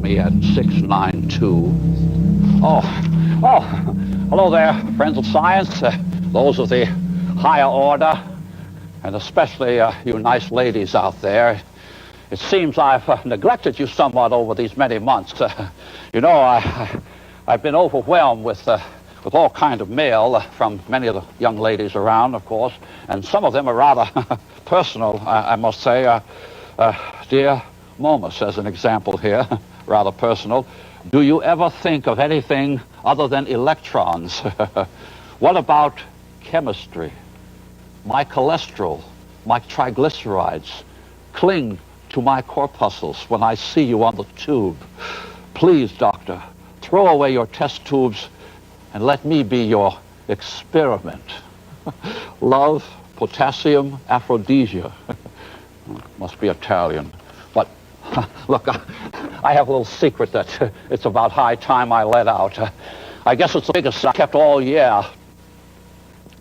me at 692. Oh, hello there, friends of science, those of the higher order, and especially you nice ladies out there. It seems I've neglected you somewhat over these many months. You know, I've been overwhelmed with all kind of mail from many of the young ladies around, of course, and some of them are rather personal, I must say. Dear Momus, as an example here, rather personal. Do you ever think of anything other than electrons? What about chemistry? My cholesterol, my triglycerides cling to my corpuscles when I see you on the tube. Please, doctor, throw away your test tubes and let me be your experiment. Love, potassium, aphrodisia. Must be Italian. But look, I have a little secret that it's about high time I let out. I guess it's the biggest I kept all year.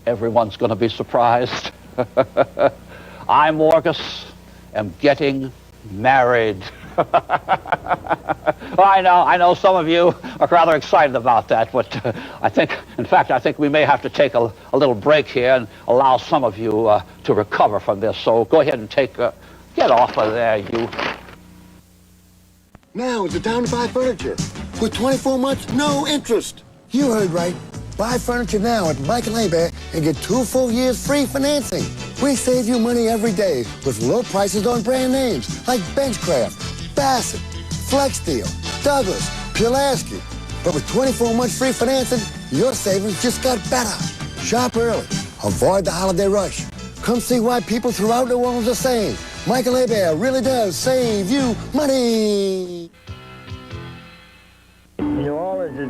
Everyone's going to be surprised. I, Morgus, am getting married. I know some of you are rather excited about that, but I think we may have to take a little break here and allow some of you to recover from this. So go ahead and get off of there, you. Now it's the time to buy furniture. With 24 months, no interest. You heard right. Buy furniture now at Mike and Labor and get 2 full years free financing. We save you money every day with low prices on brand names like Benchcraft, Bassett, Flexsteel, Douglas, Pulaski. But with 24 months free financing, your savings just got better. Shop early. Avoid the holiday rush. Come see why people throughout New Orleans are saying Mike and Labor really does save you money. New Orleans is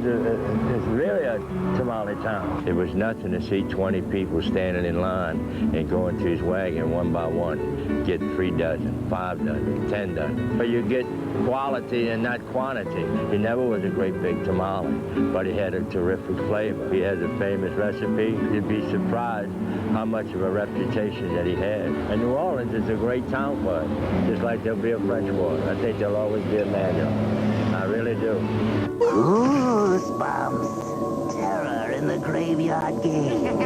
really a tamale town. It was nothing to see 20 people standing in line and going to his wagon one by one, get 3 dozen, 5 dozen, 10 dozen. But you get quality and not quantity. He never was a great big tamale, but he had a terrific flavor. He has a famous recipe. You'd be surprised how much of a reputation that he had. And New Orleans is a great town for it, just like there'll be a French Quarter. I think there'll always be a manual. I really do. Goosebumps. Terror in the graveyard game.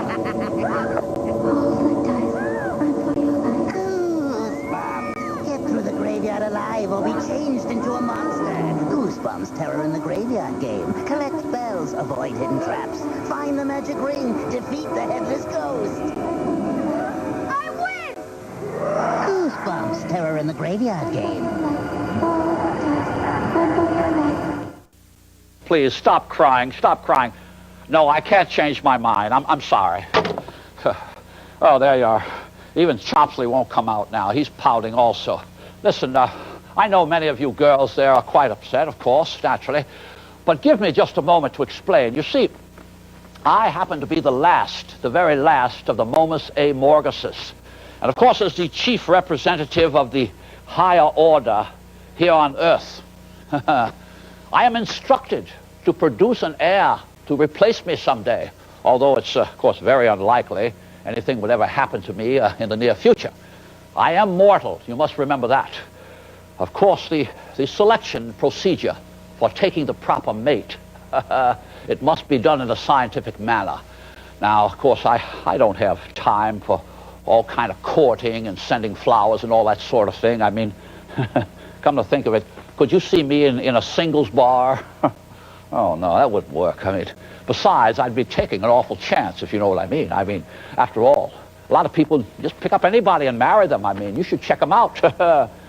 Goosebumps. Get through the graveyard alive or be changed into a monster. Goosebumps. Terror in the graveyard game. Collect bells. Avoid hidden traps. Find the magic ring. Defeat the headless ghost. I win! Goosebumps. Terror in the graveyard game. Please, stop crying, stop crying. No, I can't change my mind. I'm sorry. Oh, there you are. Even Chopsley won't come out now. He's pouting also. Listen, I know many of you girls there are quite upset, of course, naturally. But give me just a moment to explain. You see, I happen to be the very last of the Momus A. Morguses. And of course, as the chief representative of the higher order here on Earth, I am instructed to produce an heir to replace me someday, although it's, of course, very unlikely anything would ever happen to me in the near future. I am mortal, you must remember that. Of course, the selection procedure for taking the proper mate, it must be done in a scientific manner. Now, of course, I don't have time for all kind of courting and sending flowers and all that sort of thing. I mean, come to think of it, could you see me in a singles bar? Oh, no, that wouldn't work. I mean, besides, I'd be taking an awful chance, if you know what I mean. I mean, after all, a lot of people just pick up anybody and marry them. I mean, you should check them out.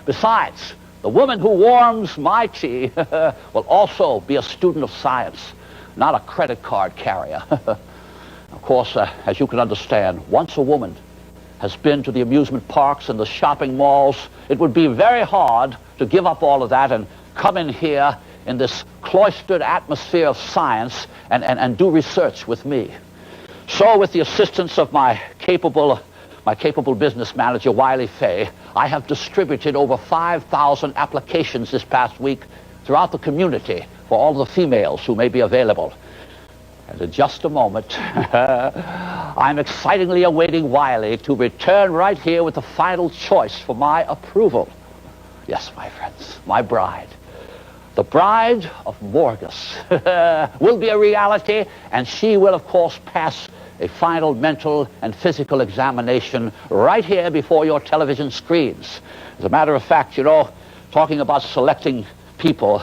Besides, the woman who warms my tea will also be a student of science, not a credit card carrier. Of course, as you can understand, once a woman has been to the amusement parks and the shopping malls, it would be very hard to give up all of that and come in here in this cloistered atmosphere of science and do research with me. So with the assistance of my capable business manager, Wiley Fay, I have distributed over 5,000 applications this past week throughout the community for all the females who may be available. And in just a moment, I'm excitingly awaiting Wiley to return right here with the final choice for my approval. Yes, my friends, my bride. The Bride of Morgus will be a reality, and she will, of course, pass a final mental and physical examination right here before your television screens. As a matter of fact, you know, talking about selecting people,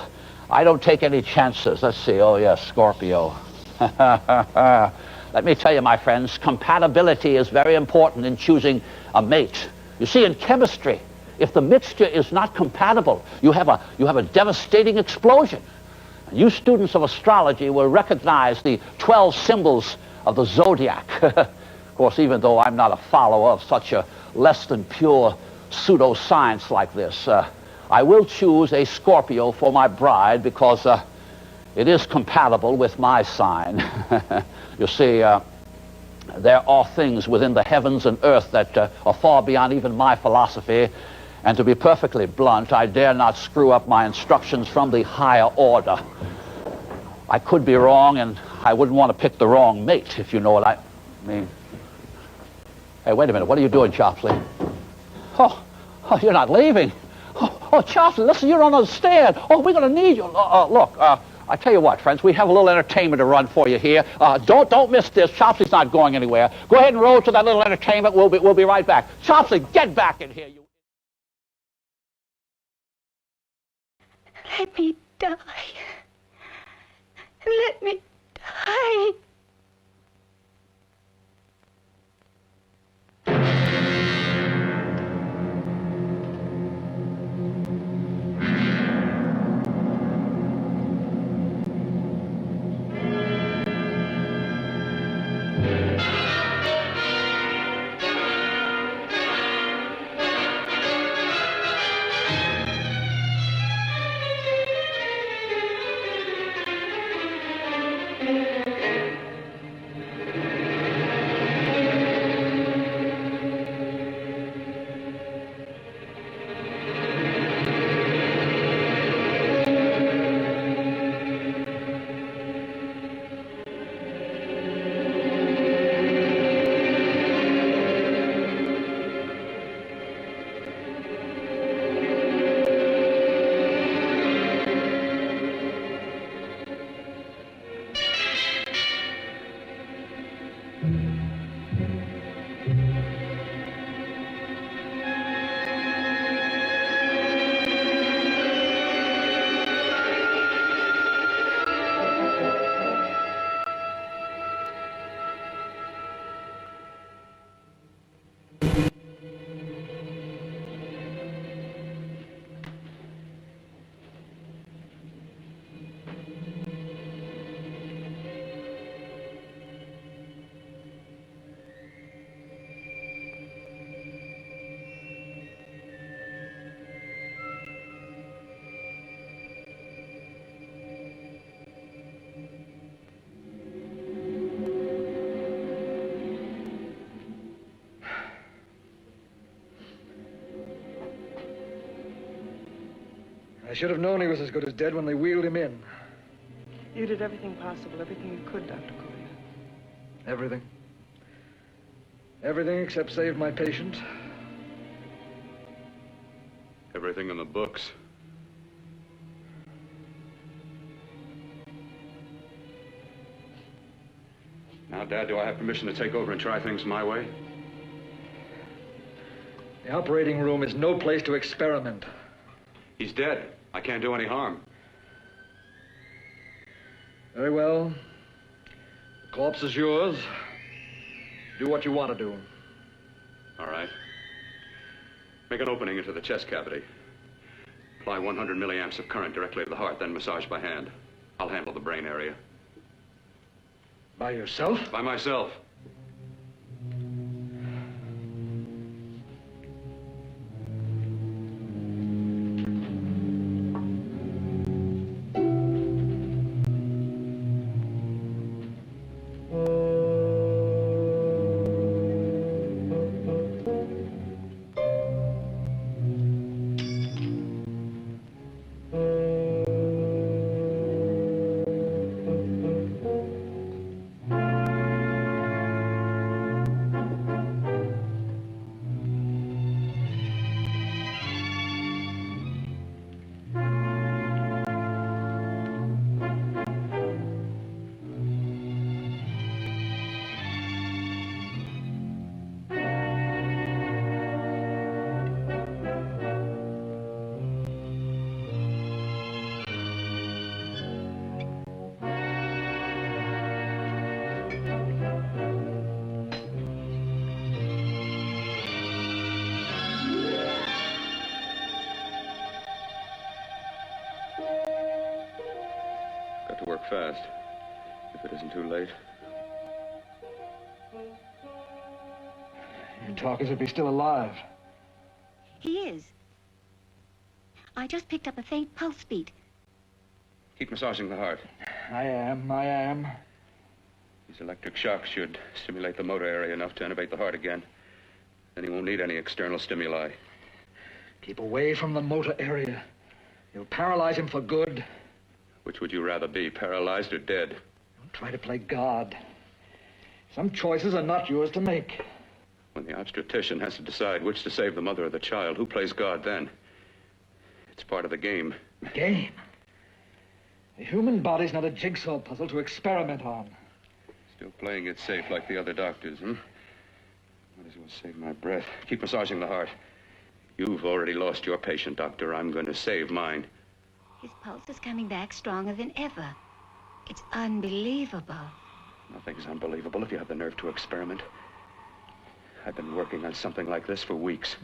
I don't take any chances. Let's see. Oh, yes, Scorpio. Let me tell you, my friends, compatibility is very important in choosing a mate. You see, in chemistry, if the mixture is not compatible, you have a devastating explosion. And you students of astrology will recognize the 12 symbols of the zodiac. Of course, even though I'm not a follower of such a less than pure pseudoscience like this, I will choose a Scorpio for my bride because it is compatible with my sign. You see, there are things within the heavens and earth that are far beyond even my philosophy. And to be perfectly blunt, I dare not screw up my instructions from the higher order. I could be wrong, and I wouldn't want to pick the wrong mate, if you know what I mean. Hey, wait a minute. What are you doing, Chopsley? Oh, you're not leaving. Oh, Chopsley, listen, you don't understand. Oh, we're going to need you. Look, I tell you what, friends, we have a little entertainment to run for you here. Don't miss this. Chopsley's not going anywhere. Go ahead and roll to that little entertainment. We'll be right back. Chopsley, get back in here. Let me die. Let me die. I should have known he was as good as dead when they wheeled him in. You did everything possible, everything you could, Dr. Collier. Everything. Everything except save my patient. Everything in the books. Now, Dad, do I have permission to take over and try things my way? The operating room is no place to experiment. He's dead. I can't do any harm. Very well. The corpse is yours. Do what you want to do. All right. Make an opening into the chest cavity. Apply 100 milliamps of current directly to the heart, then massage by hand. I'll handle the brain area. By yourself? By myself. fast, if it isn't too late. You talk as if he's still alive. He is. I just picked up a faint pulse beat. Keep massaging the heart. I am. These electric shocks should stimulate the motor area enough to innervate the heart again. Then he won't need any external stimuli. Keep away from the motor area. You'll paralyze him for good. Which would you rather be, paralyzed or dead? Don't try to play God. Some choices are not yours to make. When the obstetrician has to decide which to save the mother or the child, who plays God then? It's part of the game. Game? The human body's not a jigsaw puzzle to experiment on. Still playing it safe like the other doctors, huh? Might as well save my breath. Keep massaging the heart. You've already lost your patient, Doctor. I'm going to save mine. His pulse is coming back stronger than ever. It's unbelievable. Nothing's unbelievable if you have the nerve to experiment. I've been working on something like this for weeks.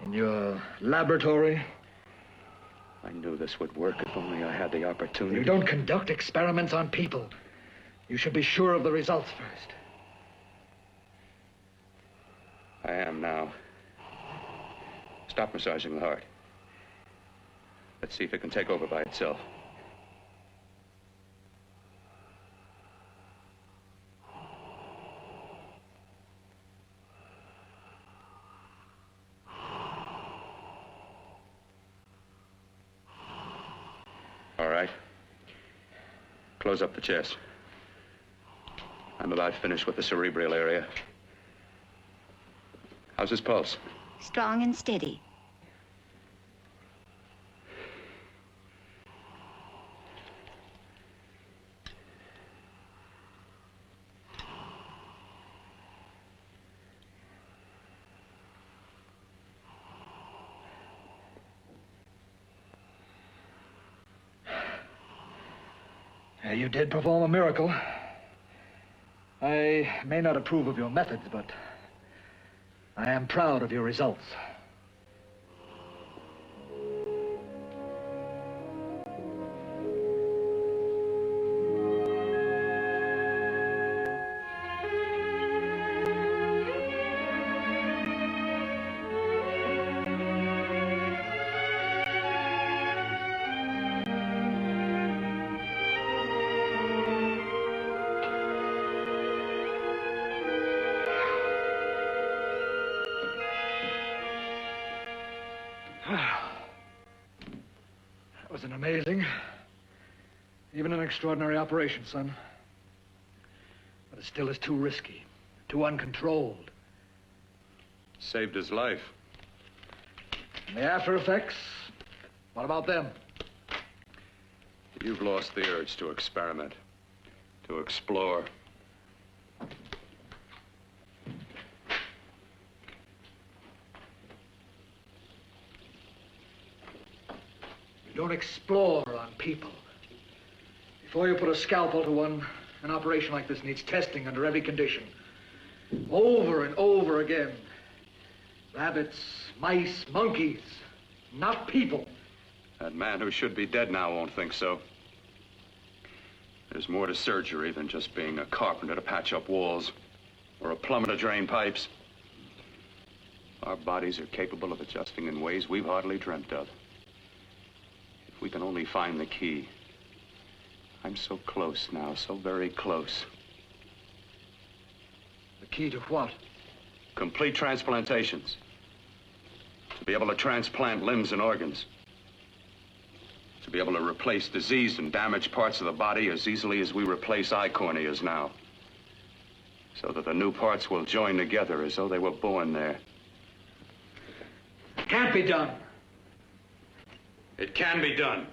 In your laboratory? I knew this would work if only I had the opportunity. You don't conduct experiments on people. You should be sure of the results first. I am now. Stop massaging the heart. Let's see if it can take over by itself. All right. Close up the chest. I'm about finished with the cerebral area. How's his pulse? Strong and steady. You did perform a miracle. I may not approve of your methods, but I am proud of your results. That was an amazing, even an extraordinary operation, son. But it still is too risky, too uncontrolled. Saved his life. And the after effects, what about them? You've lost the urge to experiment, to explore. You don't explore on people. Before you put a scalpel to one, an operation like this needs testing under every condition. Over and over again. Rabbits, mice, monkeys, not people. That man who should be dead now won't think so. There's more to surgery than just being a carpenter to patch up walls or a plumber to drain pipes. Our bodies are capable of adjusting in ways we've hardly dreamt of. If we can only find the key. I'm so close now, so very close. The key to what? Complete transplantations. To be able to transplant limbs and organs. To be able to replace diseased and damaged parts of the body as easily as we replace eye corneas now. So that the new parts will join together as though they were born there. It can't be done. It can be done.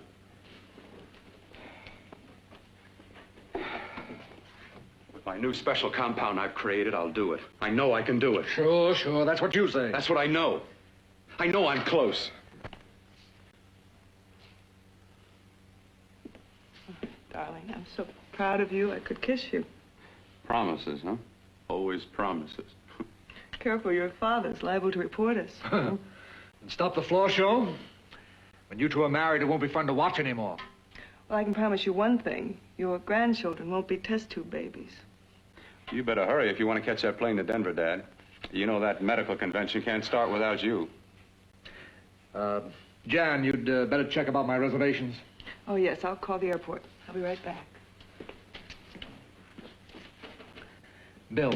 With my new special compound I've created, I'll do it. I know I can do it. Sure, that's what you say. That's what I know. I know I'm close. Darling, I'm so proud of you, I could kiss you. Promises, huh? Always promises. Careful, your father's liable to report us. And stop the floor show? When you two are married, it won't be fun to watch anymore. Well, I can promise you one thing. Your grandchildren won't be test tube babies. You better hurry if you want to catch that plane to Denver, Dad. You know that medical convention can't start without you. Jan, you'd better check about my reservations. Oh, yes, I'll call the airport. I'll be right back. Bill,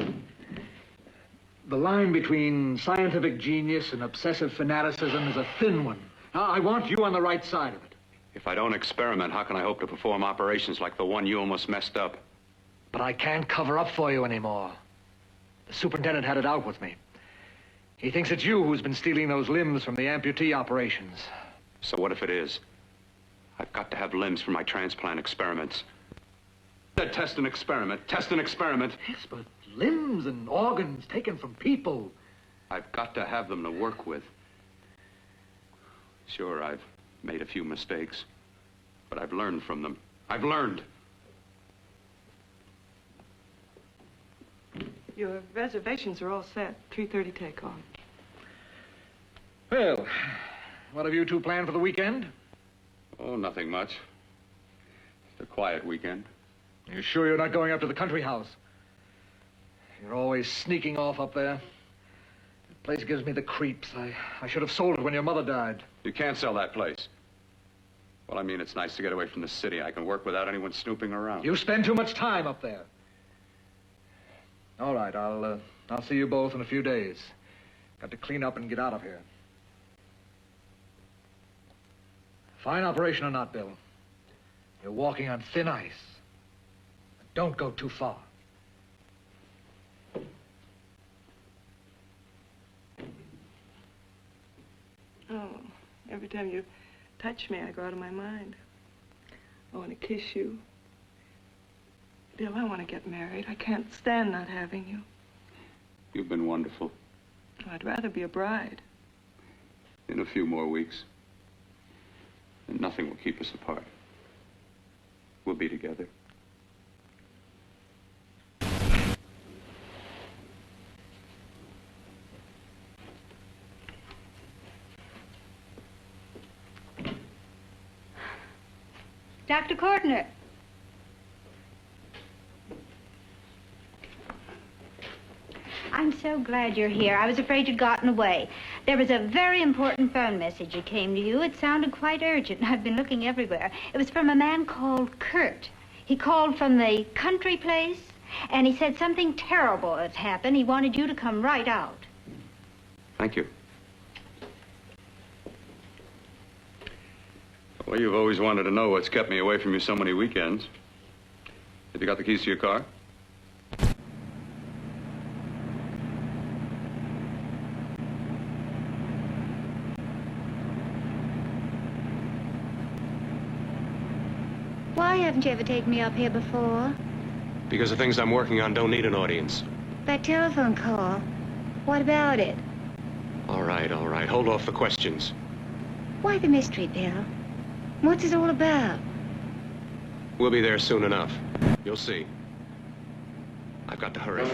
the line between scientific genius and obsessive fanaticism is a thin one. I want you on the right side of it. If I don't experiment, how can I hope to perform operations like the one you almost messed up? But I can't cover up for you anymore. The superintendent had it out with me. He thinks it's you who's been stealing those limbs from the amputee operations. So what if it is? I've got to have limbs for my transplant experiments. Test and experiment, test and experiment. Yes, but limbs and organs taken from people. I've got to have them to work with. Sure, I've made a few mistakes, but I've learned from them. I've learned. Your reservations are all set. 3:30 takeoff. Well, what have you two planned for the weekend? Oh, nothing much. It's a quiet weekend. You sure you're not going up to the country house? You're always sneaking off up there. The place gives me the creeps. I should have sold it when your mother died. You can't sell that place. Well, I mean, it's nice to get away from the city. I can work without anyone snooping around. You spend too much time up there. All right, I'll see you both in a few days. Got to clean up and get out of here. Fine operation or not, Bill, you're walking on thin ice. Don't go too far. Oh, every time you touch me, I go out of my mind. I want to kiss you. Bill, I want to get married. I can't stand not having you. You've been wonderful. I'd rather be a bride. In a few more weeks, and nothing will keep us apart. We'll be together. Dr. Kortner. I'm so glad you're here. I was afraid you'd gotten away. There was a very important phone message that came to you. It sounded quite urgent, and I've been looking everywhere. It was from a man called Kurt. He called from the country place, and he said something terrible had happened. He wanted you to come right out. Thank you. Well, you've always wanted to know what's kept me away from you so many weekends. Have you got the keys to your car? Why haven't you ever taken me up here before? Because the things I'm working on don't need an audience. That telephone call. What about it? All right, all right. Hold off the questions. Why the mystery, Bill? What's it all about? We'll be there soon enough. You'll see. I've got to hurry.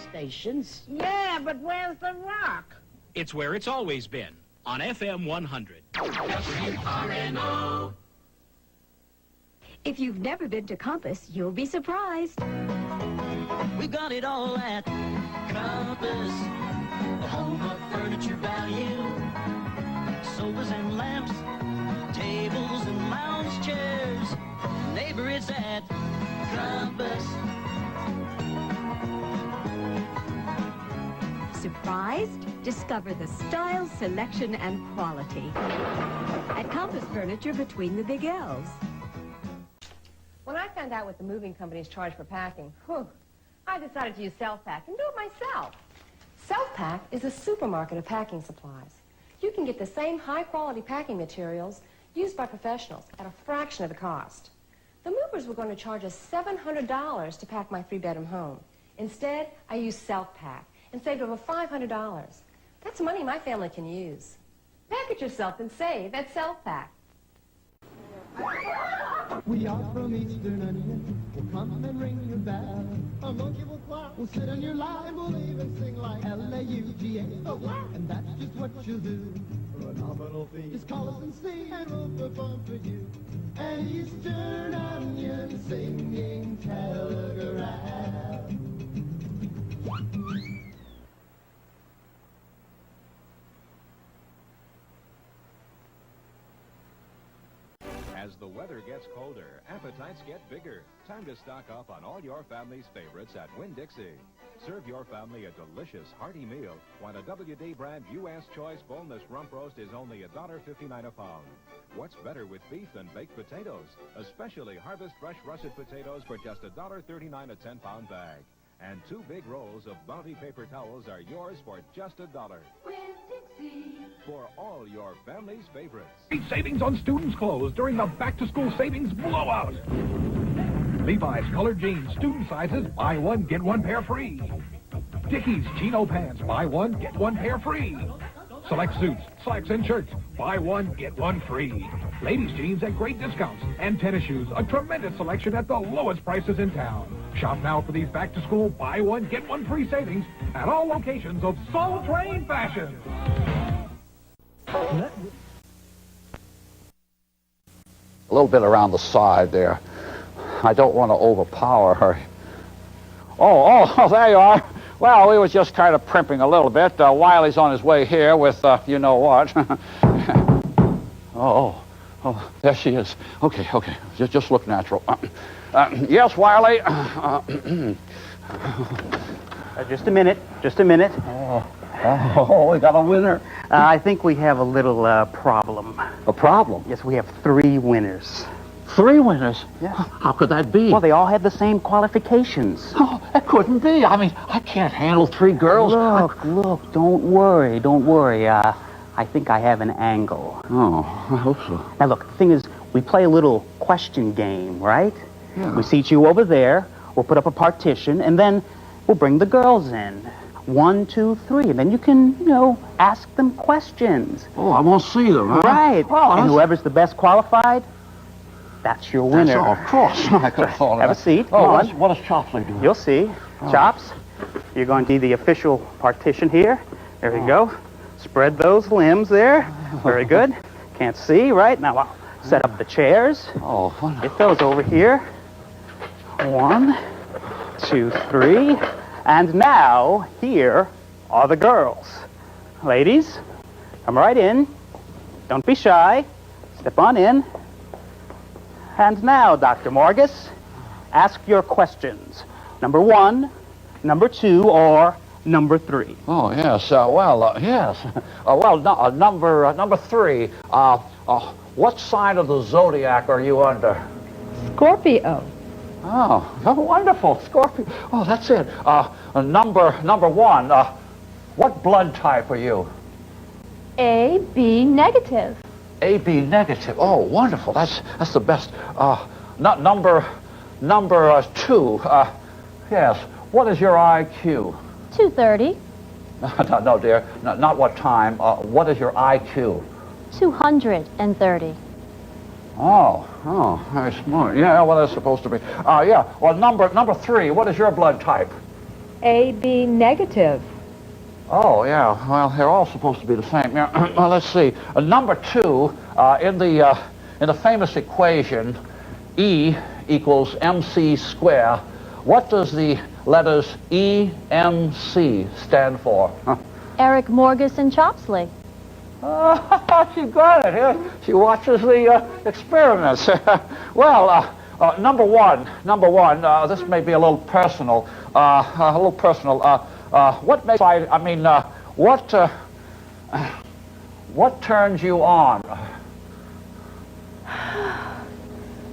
Stations. Yeah, but where's the rock? It's where it's always been, on FM 100. WRNO. If you've never been to Compass, you'll be surprised. We got it all at Compass, the home of furniture value. Sofas and lamps, tables and lounge chairs. Neighbor, it's at Compass. Surprised? Discover the style, selection, and quality at Compass Furniture between the Big L's. When I found out what the moving companies charge for packing, I decided to use Self-Pack and do it myself. Self-Pack is a supermarket of packing supplies. You can get the same high-quality packing materials used by professionals at a fraction of the cost. The movers were going to charge us $700 to pack my three-bedroom home. Instead, I used Self-Pack and saved over $500. That's money my family can use. Pack it yourself and save at Self-Pack. We are from Eastern Onion. We'll come and ring your bell. A monkey will clap. We'll sit on your lap. And we'll even sing like L-A-U-G-A. Oh, wow. And that's just what you'll do for a nominal fee. Just call us and sing, and we'll perform for you. An Eastern Onion singing telegraph. As the weather gets colder, appetites get bigger. Time to stock up on all your family's favorites at Winn-Dixie. Serve your family a delicious, hearty meal, while a WD brand U.S. Choice boneless rump roast is only $1.59 a pound. What's better with beef than baked potatoes? Especially Harvest Fresh Russet potatoes for just $1.39 a 10-pound bag. And 2 big rolls of Bounty paper towels are yours for just $1. Winn-Dixie. For all your family's favorites. Great savings on students' clothes during the back-to-school savings blowout. Levi's colored jeans, student sizes, buy one, get one pair free. Dickies chino pants, buy one, get one pair free. Select suits, slacks, and shirts, buy one, get one free. Ladies' jeans at great discounts, and tennis shoes, a tremendous selection at the lowest prices in town. Shop now for these back-to-school, buy one, get one free savings at all locations of Soul Train Fashion. A little bit around the side there. I don't want to overpower her. Oh, there you are. Well, we were just kind of primping a little bit. Wiley's on his way here with you know what. oh, there she is. Okay. Just look natural. Yes, Wiley. Just a minute. Oh, we got a winner. I think we have a little problem. A problem? Yes, we have 3 winners. 3 winners? Yeah. How could that be? Well, they all had the same qualifications. Oh, that couldn't be. I mean, I can't handle 3 girls. Look, don't worry. I think I have an angle. Oh, I hope so. Now, look, the thing is, we play a little question game, right? Yeah. We seat you over there, we'll put up a partition, and then we'll bring the girls in. 1, 2, 3, and then you can, ask them questions. Oh, I won't see them, huh? Right. Oh, and whoever's the best qualified, that's your winner. That's all, of course. I could have thought of Have a that. seat. Oh, Come on. what does Chopsley do? You'll see. Oh. Chops, you're going to be the official partition here. There we go. Spread those limbs there. Very good. Can't see, right? Now I'll set up the chairs. Oh, Get those over here. 1, 2, 3. And now, here are the girls. Ladies, come right in. Don't be shy. Step on in. And now, Dr. Morgus, ask your questions. Number 1, number 2, or number 3. Oh, yes. Yes. Number 3. What sign of the zodiac are you under? Scorpio. Oh, wonderful. Scorpio. Oh, that's it. Number 1. What blood type are you? AB negative. AB negative. Oh, wonderful. That's the best. Number 2. Yes. What is your IQ? 230. No, dear. Not what time. What is your IQ? 230. Oh, very smart. Yeah, well, that's supposed to be. Yeah. Well, number 3. What is your blood type? AB negative. Oh, yeah. Well, they're all supposed to be the same. Yeah. Well, let's see. Number 2 in the famous equation, E equals MC square. What does the letters EMC stand for? Huh? Eric Morgus and Chopsley. She got it. Yeah. She watches the experiments. Well, number one. This may be a little personal. What makes what turns you on?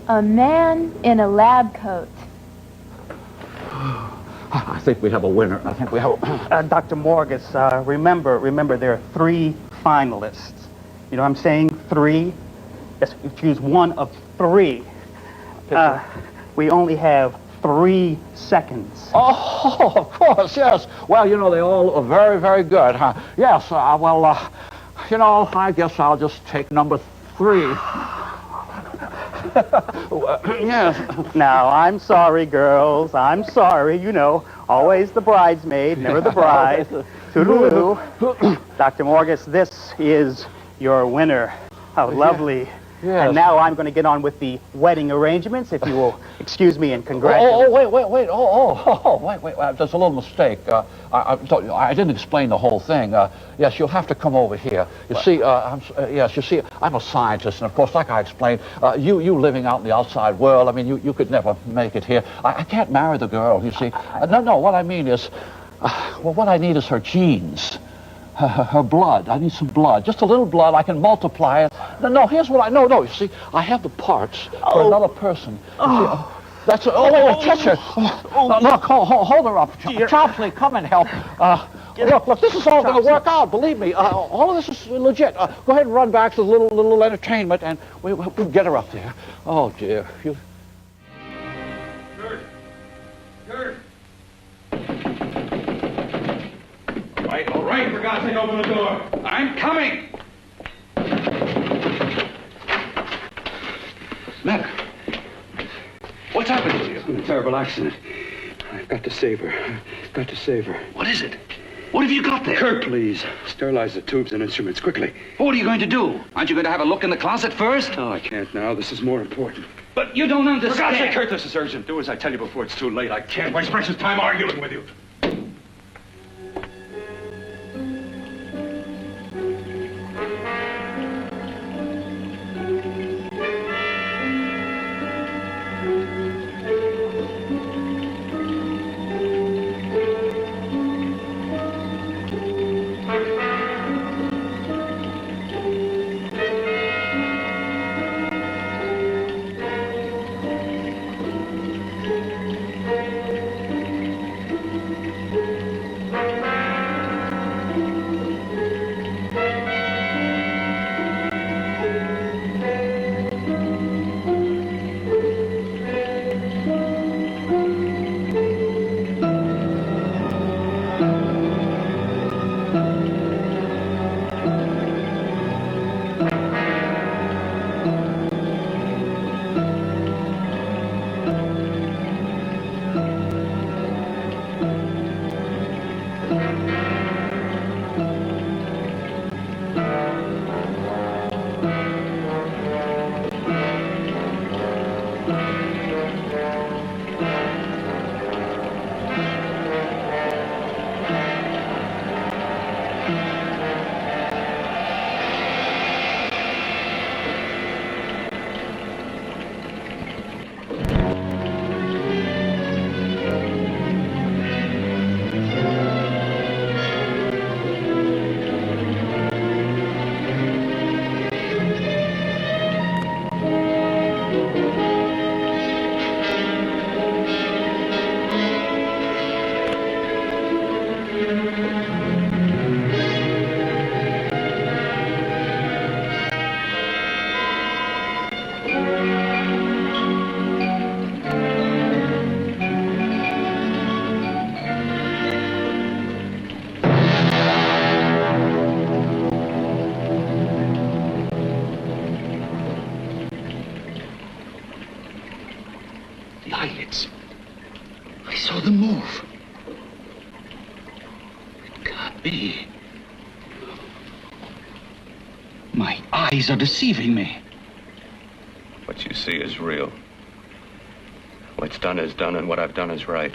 A man in a lab coat. I think we have a winner. Dr. Morgus, remember there are 3 finalists. You know what I'm saying? 3. Yes, you choose one of 3. We only have 3 seconds. Oh, of course, yes. Well, they all are very, very good, huh? Yes, I guess I'll just take number 3. Yes. Now, I'm sorry, girls. I'm sorry. Always the bridesmaid, never the bride. Toodaloo. Dr. Morgus, this is your winner. How lovely. Yes. And now I'm going to get on with the wedding arrangements, if you will excuse me and congratulate. Wait. Wait. There's a little mistake. I didn't explain the whole thing. Yes, you'll have to come over here. You see, I'm a scientist, and of course, like I explained, you living out in the outside world, I mean, you could never make it here. I can't marry the girl, you see. No, what I mean is, what I need is her genes. Her blood. I need some blood. Just a little blood. I can multiply it. No, here's what you see, I have the parts for another person. You see, That's Cheshire. Look, hold her up. Chopsley, come and help. Look, this is all going to work out. Believe me. All of this is legit. Go ahead and run back to the little entertainment, and we'll get her up there. Oh dear. Gert. All right, for God's sake, open the door. I'm coming. Matter? What's happened to you? It's been a terrible accident. I've got to save her. I've got to save her. What is it? What have you got there? Kurt, please. Sterilize the tubes and instruments quickly. What are you going to do? Aren't you going to have a look in the closet first? No, I can't now. This is more important. But you don't understand. For God's sake, Kurt, this is urgent. Do as I tell you before it's too late. I can't waste precious time arguing with you. Eyelids. I saw them move. It can't be. My eyes are deceiving me. What you see is real. What's done is done, and what I've done is right.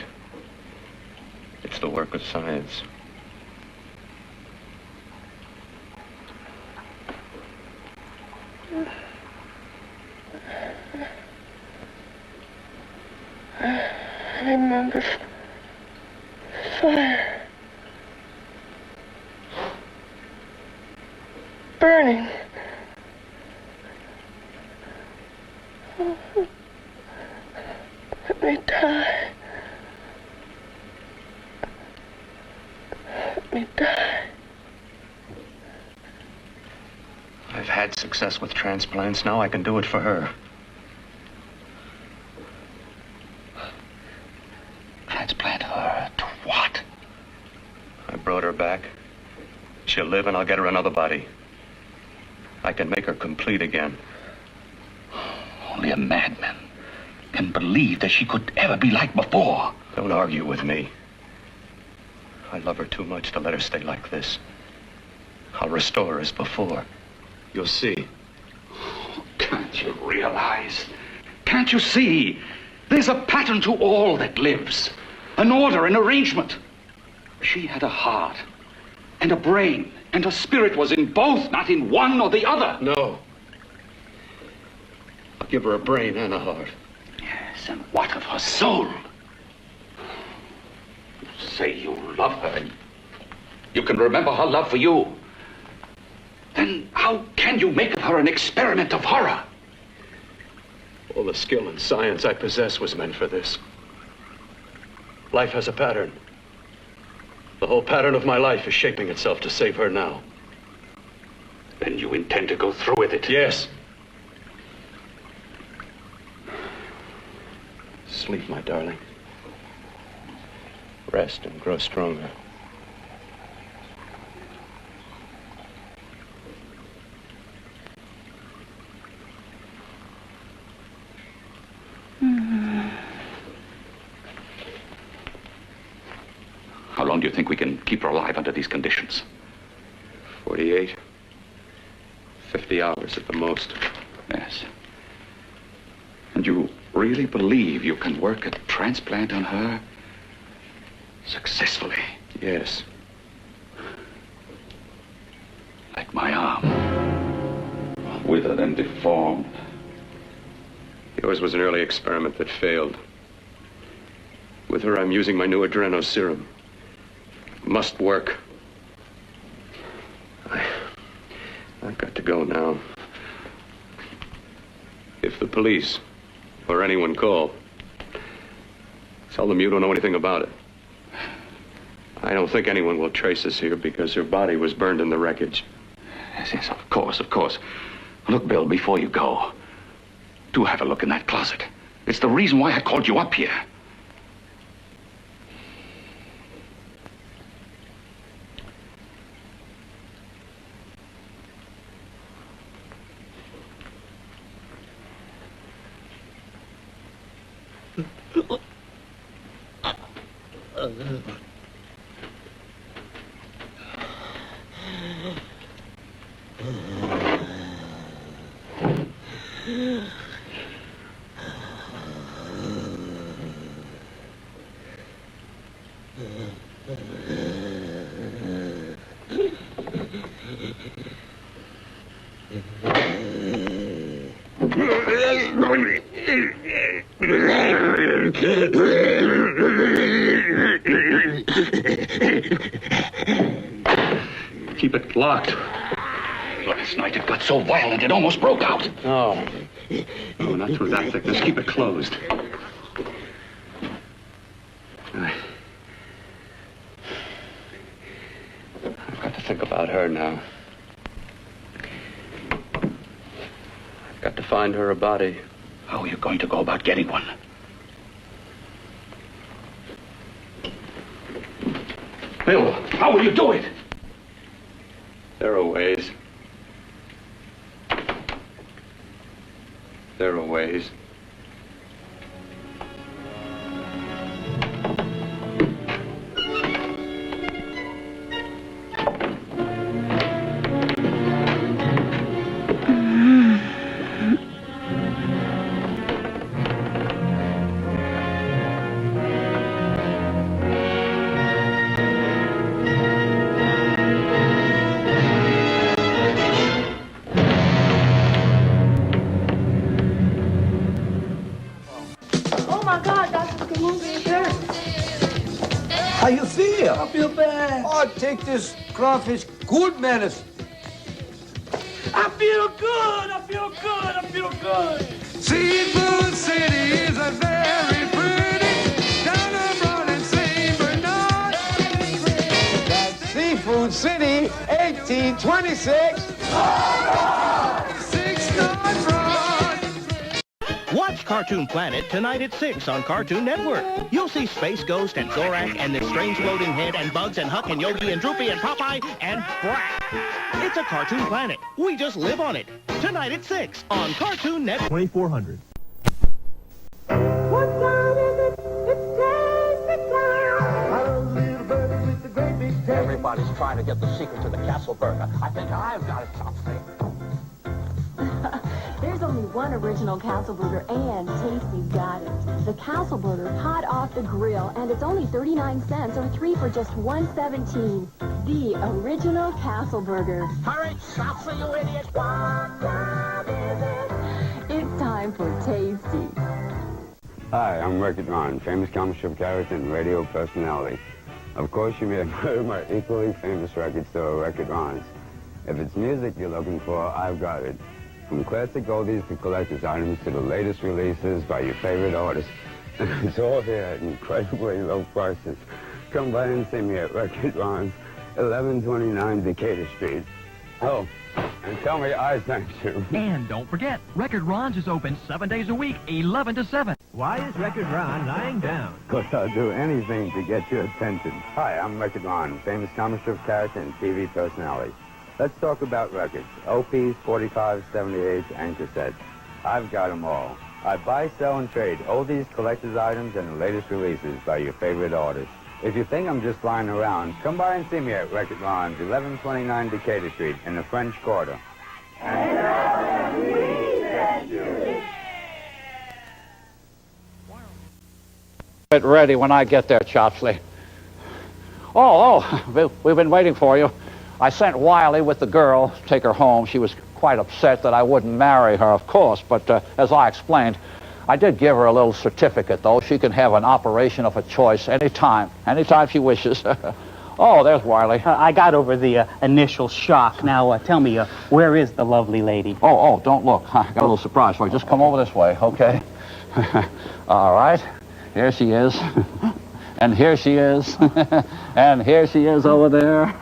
It's the work of science. I remember fire. Burning. Let me die. Let me die. I've had success with transplants. Now I can do it for her. Transplant her to what? I brought her back. She'll live, and I'll get her another body. I can make her complete again. Only a madman can believe that she could ever be like before. Don't argue with me. I love her too much to let her stay like this. I'll restore her as before. You'll see. Can't you realize? Can't you see? There's a pattern to all that lives. An order, an arrangement. She had a heart and a brain, and her spirit was in both, not in one or the other. No. I'll give her a brain and a heart. Yes, and what of her soul? You say you love her, and you can remember her love for you. Then how can you make of her an experiment of horror? All the skill and science I possess was meant for this. Life has a pattern. The whole pattern of my life is shaping itself to save her now. Then you intend to go through with it? Yes. Sleep, my darling. Rest and grow stronger. How long do you think we can keep her alive under these conditions? 48. 50 hours at the most. Yes. And you really believe you can work a transplant on her successfully? Yes. Like my arm. Withered and deformed. Yours was an early experiment that failed. With her, I'm using my new adreno serum. Must work. I've got to go now. If the police or anyone call, tell them you don't know anything about it. I don't think anyone will trace us here because her body was burned in the wreckage. Yes, yes, of course, of course. Look, Bill, before you go, do have a look in that closet. It's the reason why I called you up here. Keep it locked. Last night it got so violent it almost broke out. No. No, not through that thickness. Keep it closed. I've got to think about her now. I've got to find her a body. How are you going to go about getting one? Bill, how will you do it? There are ways. There are ways. How you feel? I feel bad. Oh, take this crawfish good medicine. I feel good. I feel good. I feel good. Seafood City is a very pretty down abroad in St. Bernard. That's Seafood City, 1826. Watch Cartoon Planet tonight at 6 on Cartoon Network. You'll see Space Ghost and Zorak and this strange floating head and Bugs and Huck and Yogi and Droopy and Popeye and Brat. It's a Cartoon Planet. We just live on it. Tonight at 6 on Cartoon Network. 2400. Everybody's trying to get the secret to the Castle Burger. I think I've got it, Chopstick. There's only one original Castle Burger, and Tasty's got it. The Castle Burger, hot off the grill, and it's only 39 cents, or 3 for just $1.17. The original Castle Burger. Hurry, Chopstick, you idiot! What time is it? It's time for Tasty. Hi, I'm Record Ron, famous comic strip character and radio personality. Of course, you may have heard of my equally famous record store, Record Ron's. If it's music you're looking for, I've got it. From classic oldies to collector's items to the latest releases by your favorite artists. And it's all here at incredibly low prices. Come by and see me at Record Ron's, 1129 Decatur Street. Oh, and tell me I thank you. And don't forget, Record Ron's is open 7 days a week, 11 to 7. Why is Record Ron lying down? Because I'll do anything to get your attention. Hi, I'm Record Ron, famous comic strip character and TV personality. Let's talk about records. LPs, 45s, 78s, and cassettes. I've got them all. I buy, sell, and trade oldies, collector's items, and the latest releases by your favorite artists. If you think I'm just lying around, come by and see me at Record Ron's, 1129 Decatur Street in the French Quarter. Get ready when I get there, Chopsley. Oh, we've been waiting for you. I sent Wiley with the girl to take her home. She was quite upset that I wouldn't marry her, of course, but as I explained, I did give her a little certificate, though. She can have an operation of her choice anytime she wishes. Oh, there's Wiley. I got over the initial shock. Now, tell me, where is the lovely lady? Oh, don't look. I got a little surprise for you. Just come over this way, okay? All right. Here she is. And here she is. And here she is over there.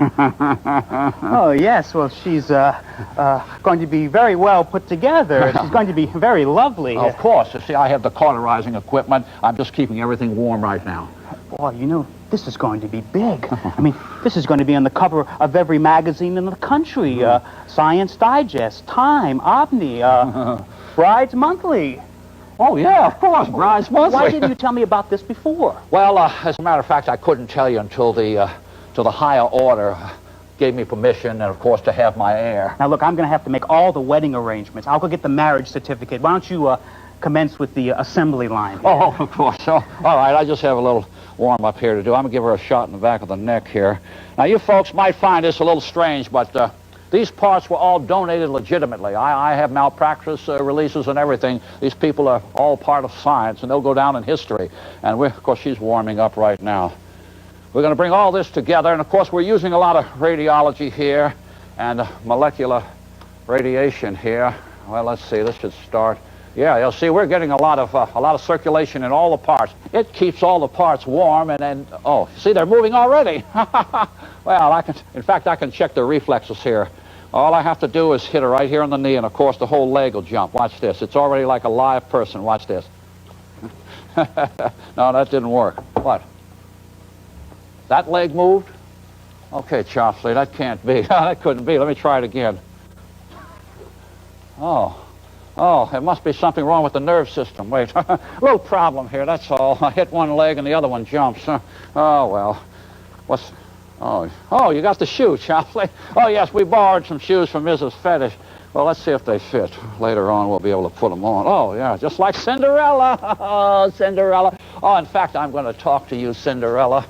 Oh, yes. Well, she's going to be very well put together. She's going to be very lovely. Of course. You see, I have the cauterizing equipment. I'm just keeping everything warm right now. Boy, you know, this is going to be big. I mean, this is going to be on the cover of every magazine in the country. Science Digest, Time, Omni, Bride's Monthly. Oh, yeah, of course, Bride's Monthly. Why didn't you tell me about this before? Well, as a matter of fact, I couldn't tell you until the higher order gave me permission, and of course, to have my heir. Now, look, I'm going to have to make all the wedding arrangements. I'll go get the marriage certificate. Why don't you commence with the assembly line? Oh, of course. So, all right, I just have a little warm-up here to do. I'm going to give her a shot in the back of the neck here. Now, you folks might find this a little strange, but these parts were all donated legitimately. I have malpractice releases and everything. These people are all part of science, and they'll go down in history. And of course, she's warming up right now. We're going to bring all this together, and of course, we're using a lot of radiology here and molecular radiation here. Well, let's see. This should start. Yeah, you'll see we're getting a lot of circulation in all the parts. It keeps all the parts warm, and oh, see, they're moving already. Well, in fact, I can check the reflexes here. All I have to do is hit her right here on the knee, and of course, the whole leg will jump. Watch this. It's already like a live person. Watch this. No, that didn't work. What? That leg moved? Okay, Chopsley, that can't be. That couldn't be. Let me try it again. Oh, there must be something wrong with the nerve system. Wait, a little problem here, that's all. I hit one leg and the other one jumps. Oh, well. Oh, you got the shoe, Chopsley. Oh, yes, we borrowed some shoes from Mrs. Fetish. Well, let's see if they fit. Later on, we'll be able to put them on. Oh, yeah, just like Cinderella. Oh, Cinderella. Oh, in fact, I'm going to talk to you, Cinderella.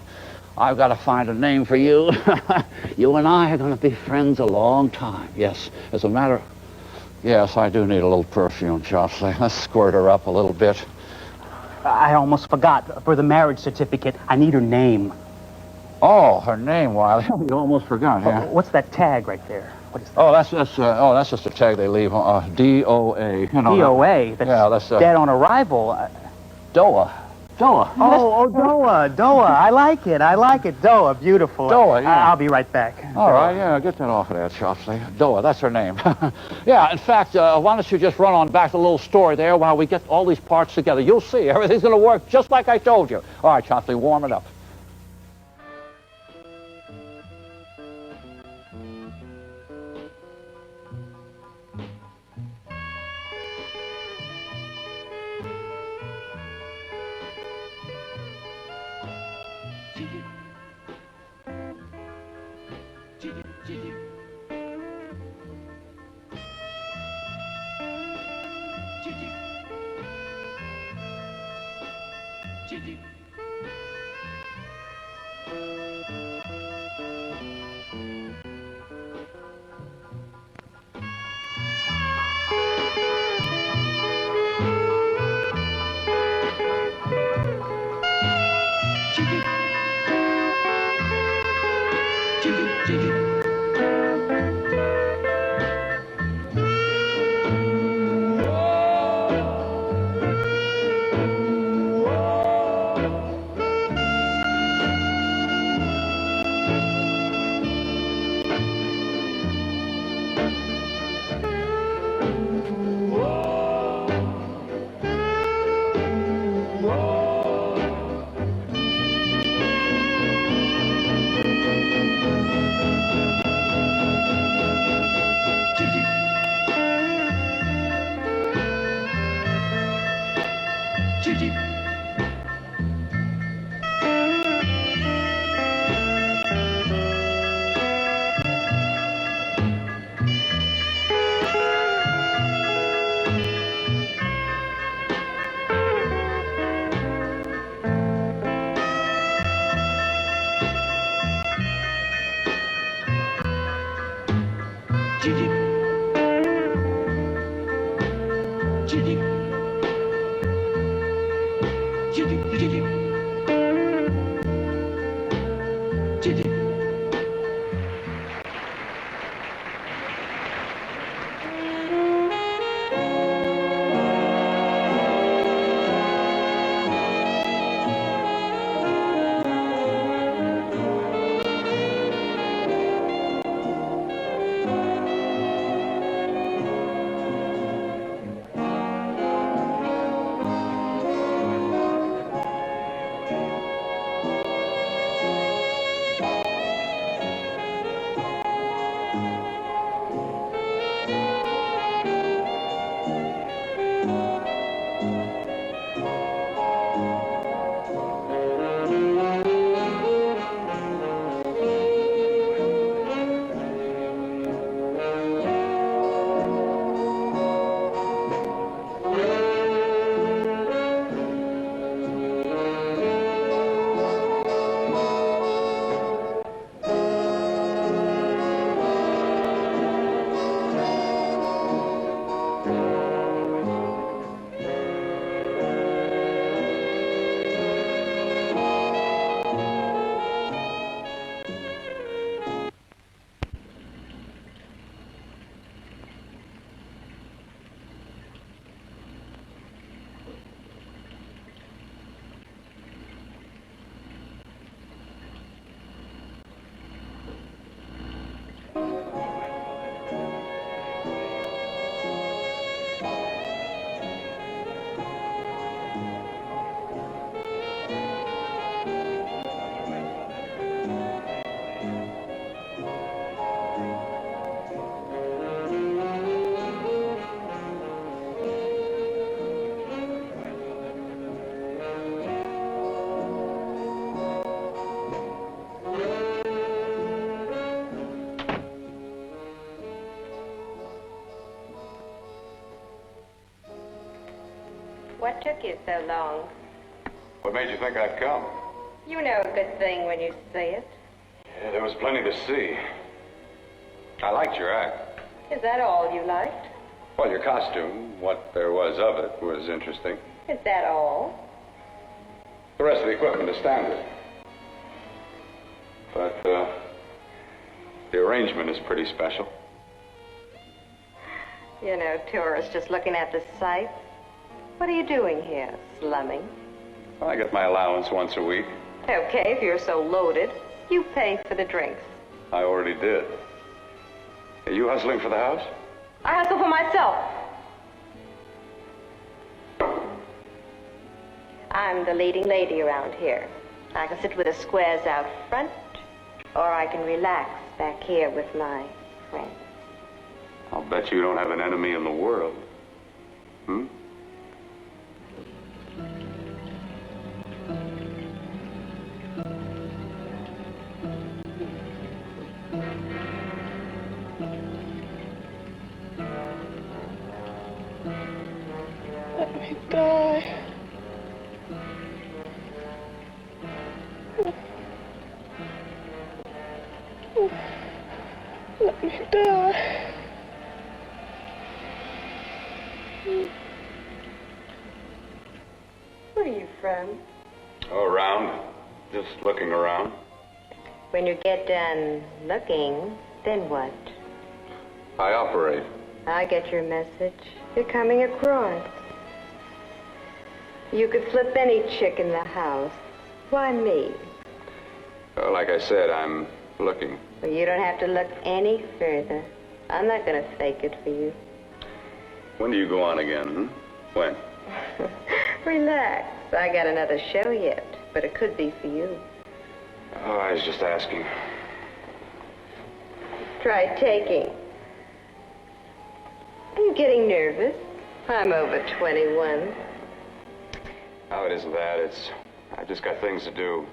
I've got to find a name for you. You and I are going to be friends a long time. Yes, as a matter of... Yes, I do need a little perfume, Chopsley. Let's squirt her up a little bit. I almost forgot. For the marriage certificate, I need her name. Oh, her name, Wiley. You almost forgot, yeah. What's that tag right there? What is that? Oh, that's just a tag they leave. DOA. You know, DOA? That's dead on arrival. DOA. Doa. Oh, Doa. I like it. Doa, beautiful. Doa, yeah. I'll be right back. All right, yeah, get that off of there, Chopsley. Doa, that's her name. Yeah, in fact, why don't you just run on back to the little store there while we get all these parts together. You'll see, everything's going to work just like I told you. All right, Chopsley, warm it up. Gigi. Gigi. Gigi. Gigi. Gigi. Gigi. What took you so long? What made you think I'd come? You know a good thing when you see it. Yeah, there was plenty to see. I liked your act. Is that all you liked? Well, your costume, what there was of it, was interesting. Is that all? The rest of the equipment is standard. But, the arrangement is pretty special. You know, tourists just looking at the sights. What are you doing here? Slumming? I get my allowance once a week. Okay, if you're so loaded, you pay for the drinks. I already did. Are you hustling for the house? I hustle for myself. I'm the leading lady around here. I can sit with the squares out front, or I can relax back here with my friends. I'll bet you don't have an enemy in the world. Hmm? Let me die. Let me die. Where are you from? Oh, around. Just looking around. When you get done looking, then what? I operate. I get your message. You're coming across. You could flip any chick in the house. Why me? Like I said, I'm looking. Well, you don't have to look any further. I'm not going to fake it for you. When do you go on again, hmm? When? Relax. I got another show yet, but it could be for you. Oh, I was just asking. Try taking. Are you getting nervous? I'm over 21. No, it isn't that. I just got things to do.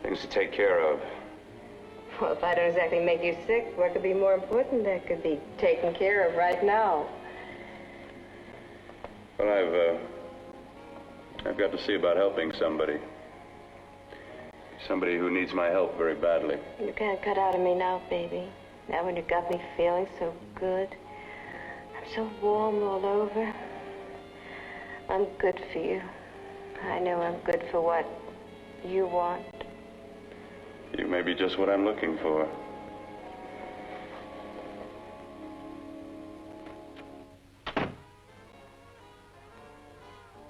Things to take care of. Well, if I don't exactly make you sick, what could be more important that could be taken care of right now? Well, I've got to see about helping somebody. Somebody who needs my help very badly. You can't cut out of me now, baby. Now when you got me feeling so good. I'm so warm all over. I'm good for you. I know I'm good for what you want. You may be just what I'm looking for.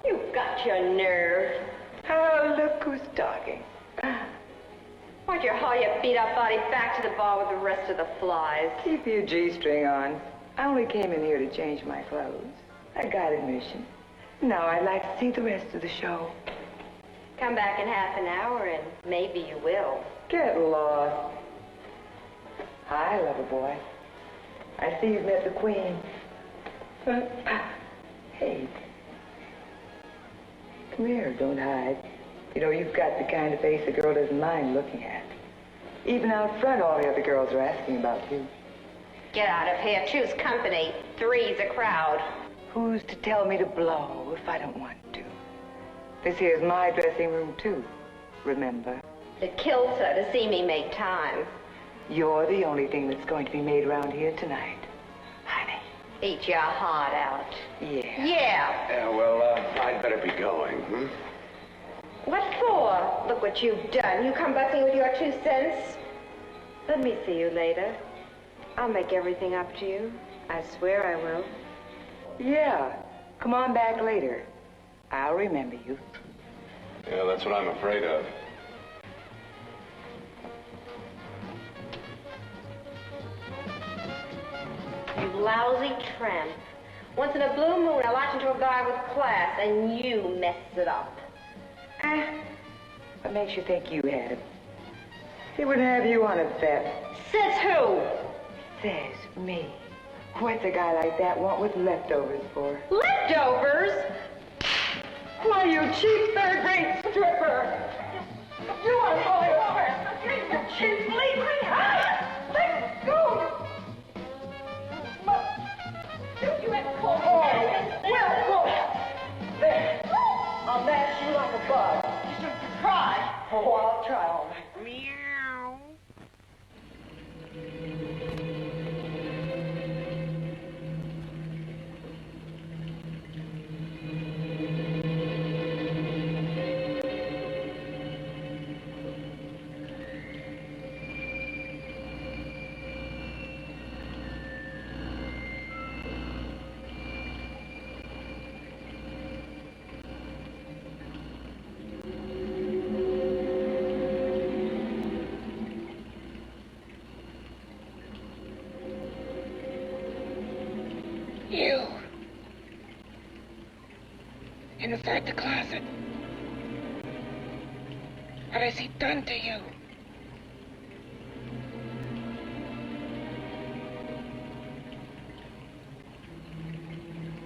You've got your nerve. Oh, look who's talking. Why'd you haul your beat-up body back to the bar with the rest of the flies? Keep your G-string on. I only came in here to change my clothes. I got admission. Now I'd like to see the rest of the show. Come back in half an hour and maybe you will. Get lost. Hi, lover boy. I see you've met the queen. Hey. Come here, don't hide. You know, you've got the kind of face a girl doesn't mind looking at. Even out front, all the other girls are asking about you. Get out of here. Choose company. Three's a crowd. Who's to tell me to blow if I don't want to? This here's my dressing room, too. Remember? It kills her to see me make time. You're the only thing that's going to be made around here tonight. Honey. Eat your heart out. Yeah. Yeah. Yeah, well, I'd better be going, hmm? What for? Look what you've done. You come busting with your 2 cents. Let me see you later. I'll make everything up to you. I swear I will. Yeah. Come on back later. I'll remember you. Yeah, that's what I'm afraid of. You lousy tramp. Once in a blue moon, I latched into a guy with class, and you messed it up. What makes you think you had him? He wouldn't have you on a bet. Says who? Says me. What's a guy like that want with leftovers for? Leftovers? Why, you cheap third-rate stripper! You are going over! You cheap bleeding! Let go! You had cold. Well, go! There. I'll mash you like a bug. You should try. Oh, I'll try, all right. Meow. You. Inside the closet. What has he done to you?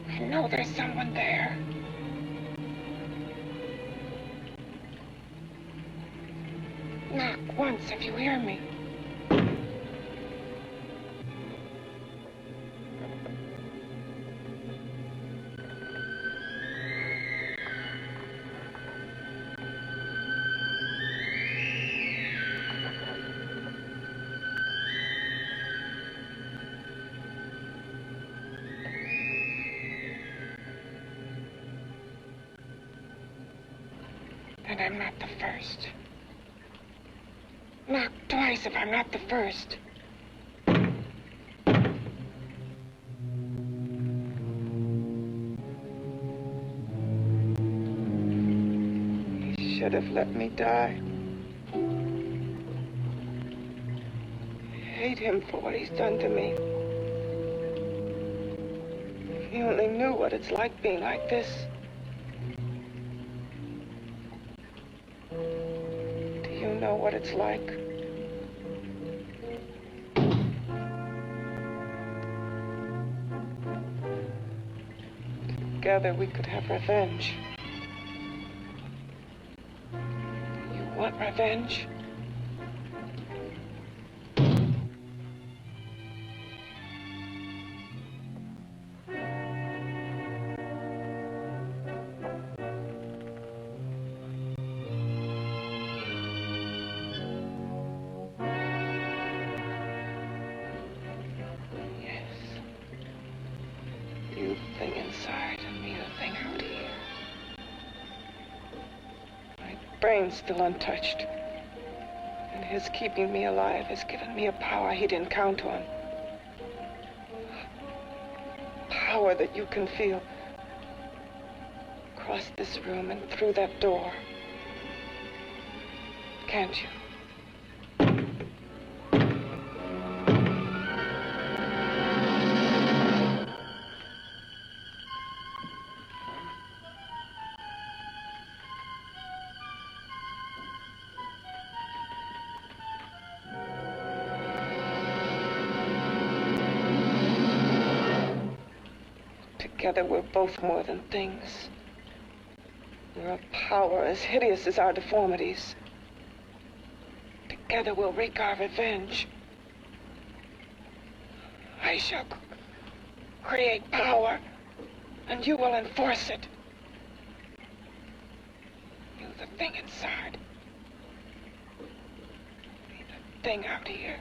I know there's someone there. Knock once if you hear me. And I'm not the first. Knock twice if I'm not the first. He should have let me die. I hate him for what he's done to me. If he only knew what it's like being like this. You know what it's like. Together we could have revenge. want revenge? You thing inside and me the thing out here. My brain's still untouched. And his keeping me alive has given me a power he didn't count on. Power that you can feel across this room and through that door. Can't you? Together we're both more than things. We're a power as hideous as our deformities. Together we'll wreak our revenge. I shall create power, and you will enforce it. You the thing inside. Me the thing out here.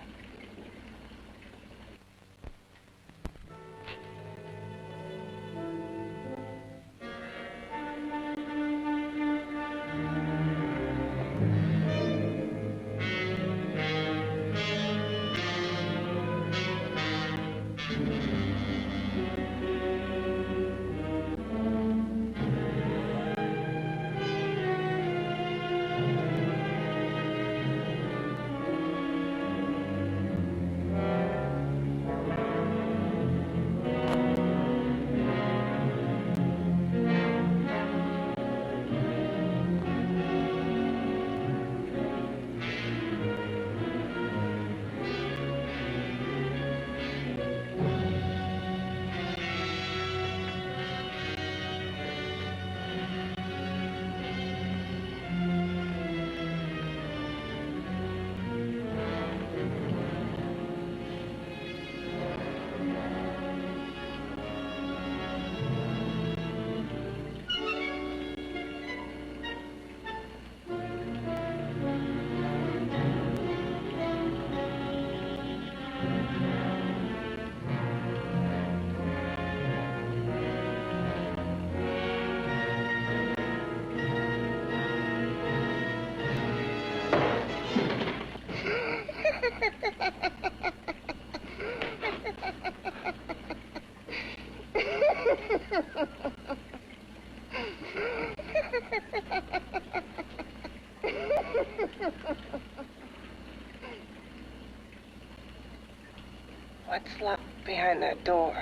What's locked behind that door?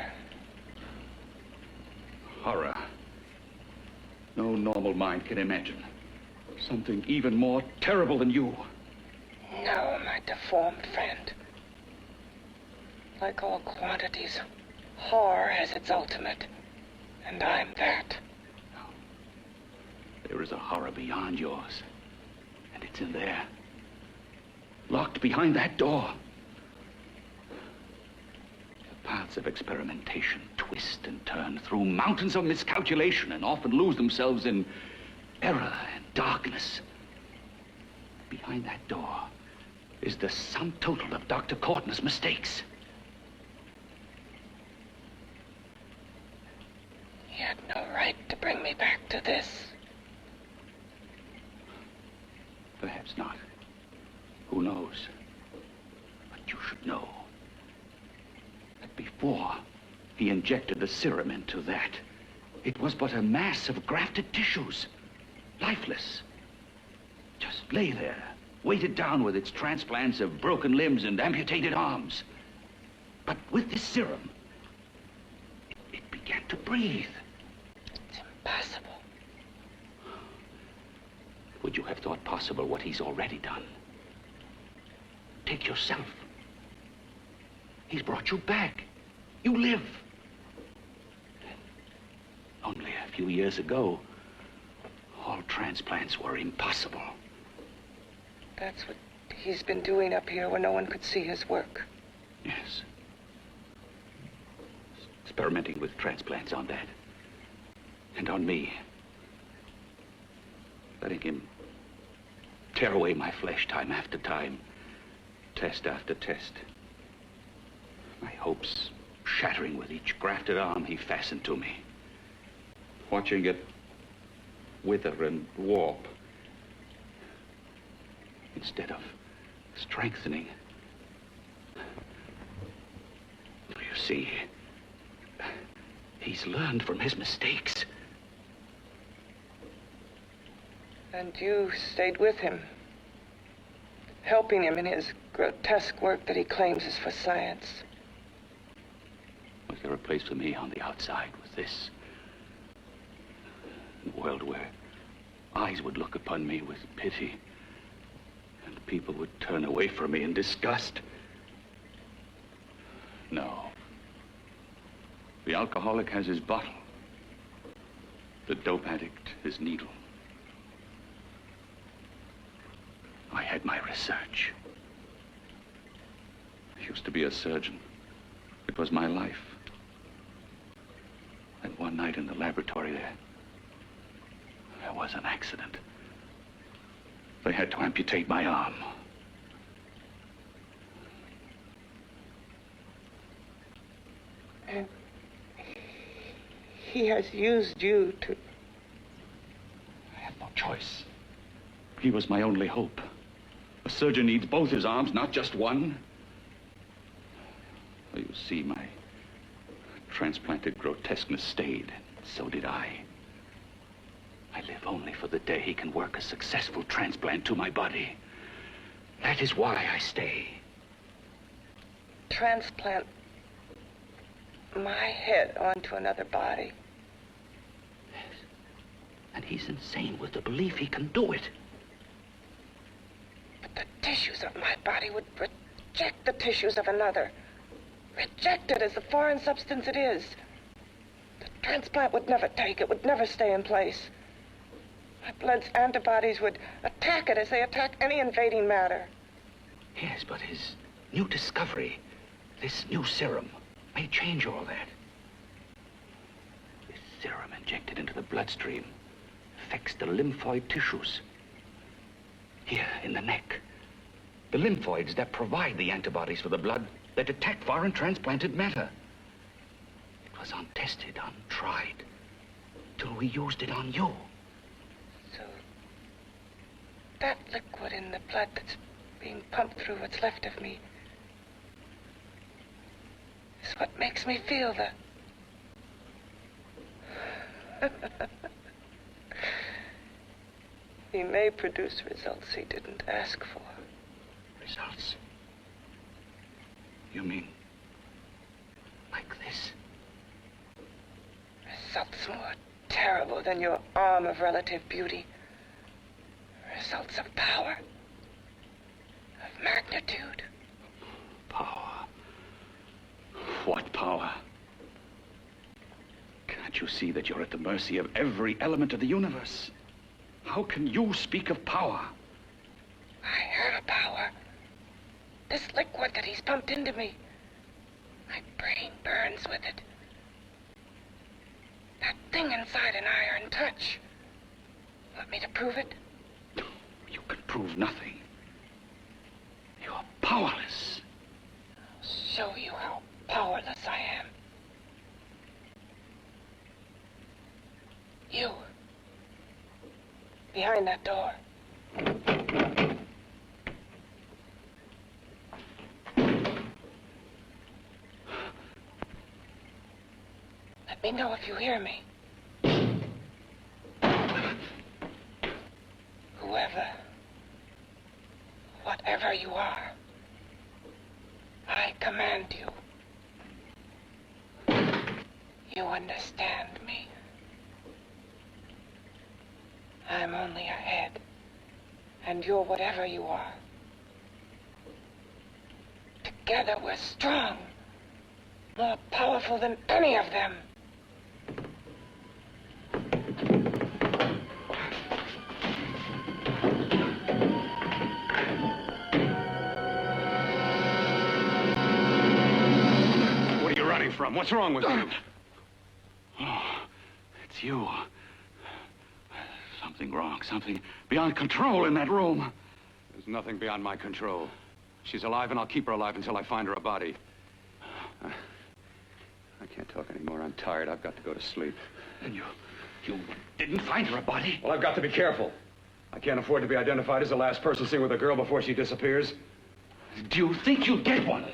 Horror. No normal mind can imagine. Something even more terrible than you. No, my deformed friend. Like all quantities, horror has its ultimate. And I'm that. There is a horror beyond yours. And it's in there. Locked behind that door. The paths of experimentation twist and turn through mountains of miscalculation and often lose themselves in error and darkness. Behind that door is the sum total of Dr. Courtney's mistakes. He had no right to bring me back to this. Perhaps not. Who knows? But you should know that before he injected the serum into that, it was but a mass of grafted tissues, lifeless. Just lay there, weighted down with its transplants of broken limbs and amputated arms. But with this serum, it began to breathe. It's impossible. Would you have thought possible what he's already done? Take yourself. He's brought you back. You live. Only a few years ago, all transplants were impossible. That's what he's been doing up here where no one could see his work. Yes. Experimenting with transplants on that. And on me. Letting him tear away my flesh time after time. Test after test. My hopes shattering with each grafted arm he fastened to me. Watching it wither and warp. Instead of strengthening. You see, he's learned from his mistakes. And you stayed with him, helping him in his grotesque work that he claims is for science. Was there a place for me on the outside with this? A world where eyes would look upon me with pity, and people would turn away from me in disgust? No. The alcoholic has his bottle. The dope addict his needle. I had my research. I used to be a surgeon. It was my life. And one night in the laboratory there was an accident. They had to amputate my arm. And he has used you to... I had no choice. He was my only hope. A surgeon needs both his arms, not just one. You see, my transplanted grotesqueness stayed. So did I. I live only for the day he can work a successful transplant to my body. That is why I stay. Transplant my head onto another body. Yes. And he's insane with the belief he can do it. But the tissues of my body would reject the tissues of another. Reject it as the foreign substance it is. The transplant would never take it, would never stay in place. My blood's antibodies would attack it as they attack any invading matter. Yes, but his new discovery, this new serum, may change all that. This serum injected into the bloodstream affects the lymphoid tissues. Here, in the neck. The lymphoids that provide the antibodies for the blood that attack foreign transplanted matter. It was untested, untried, till we used it on you. So, that liquid in the blood that's being pumped through what's left of me is what makes me feel the... He may produce results he didn't ask for. Results? You mean like this? Results more terrible than your arm of relative beauty. Results of power. Of magnitude. Power? What power? Can't you see that you're at the mercy of every element of the universe? How can you speak of power? I have power. This liquid that he's pumped into me. My brain burns with it. That thing inside an iron touch. Want me to prove it? You can prove nothing. You're powerless. I'll show you how powerless I am. You. Behind that door. Let me know if you hear me. Whoever, whatever you are, I command you. You understand me. I'm only a head, and you're whatever you are. Together we're strong, more powerful than any of them. from? What's wrong with you? Oh, it's you. Something wrong, something beyond control in that room. There's nothing beyond my control. She's alive, and I'll keep her alive until I find her a body. I can't talk anymore. I'm tired. I've got to go to sleep. And you didn't find her a body? Well, I've got to be careful. I can't afford to be identified as the last person seen with a girl before she disappears. Do you think you'll get one?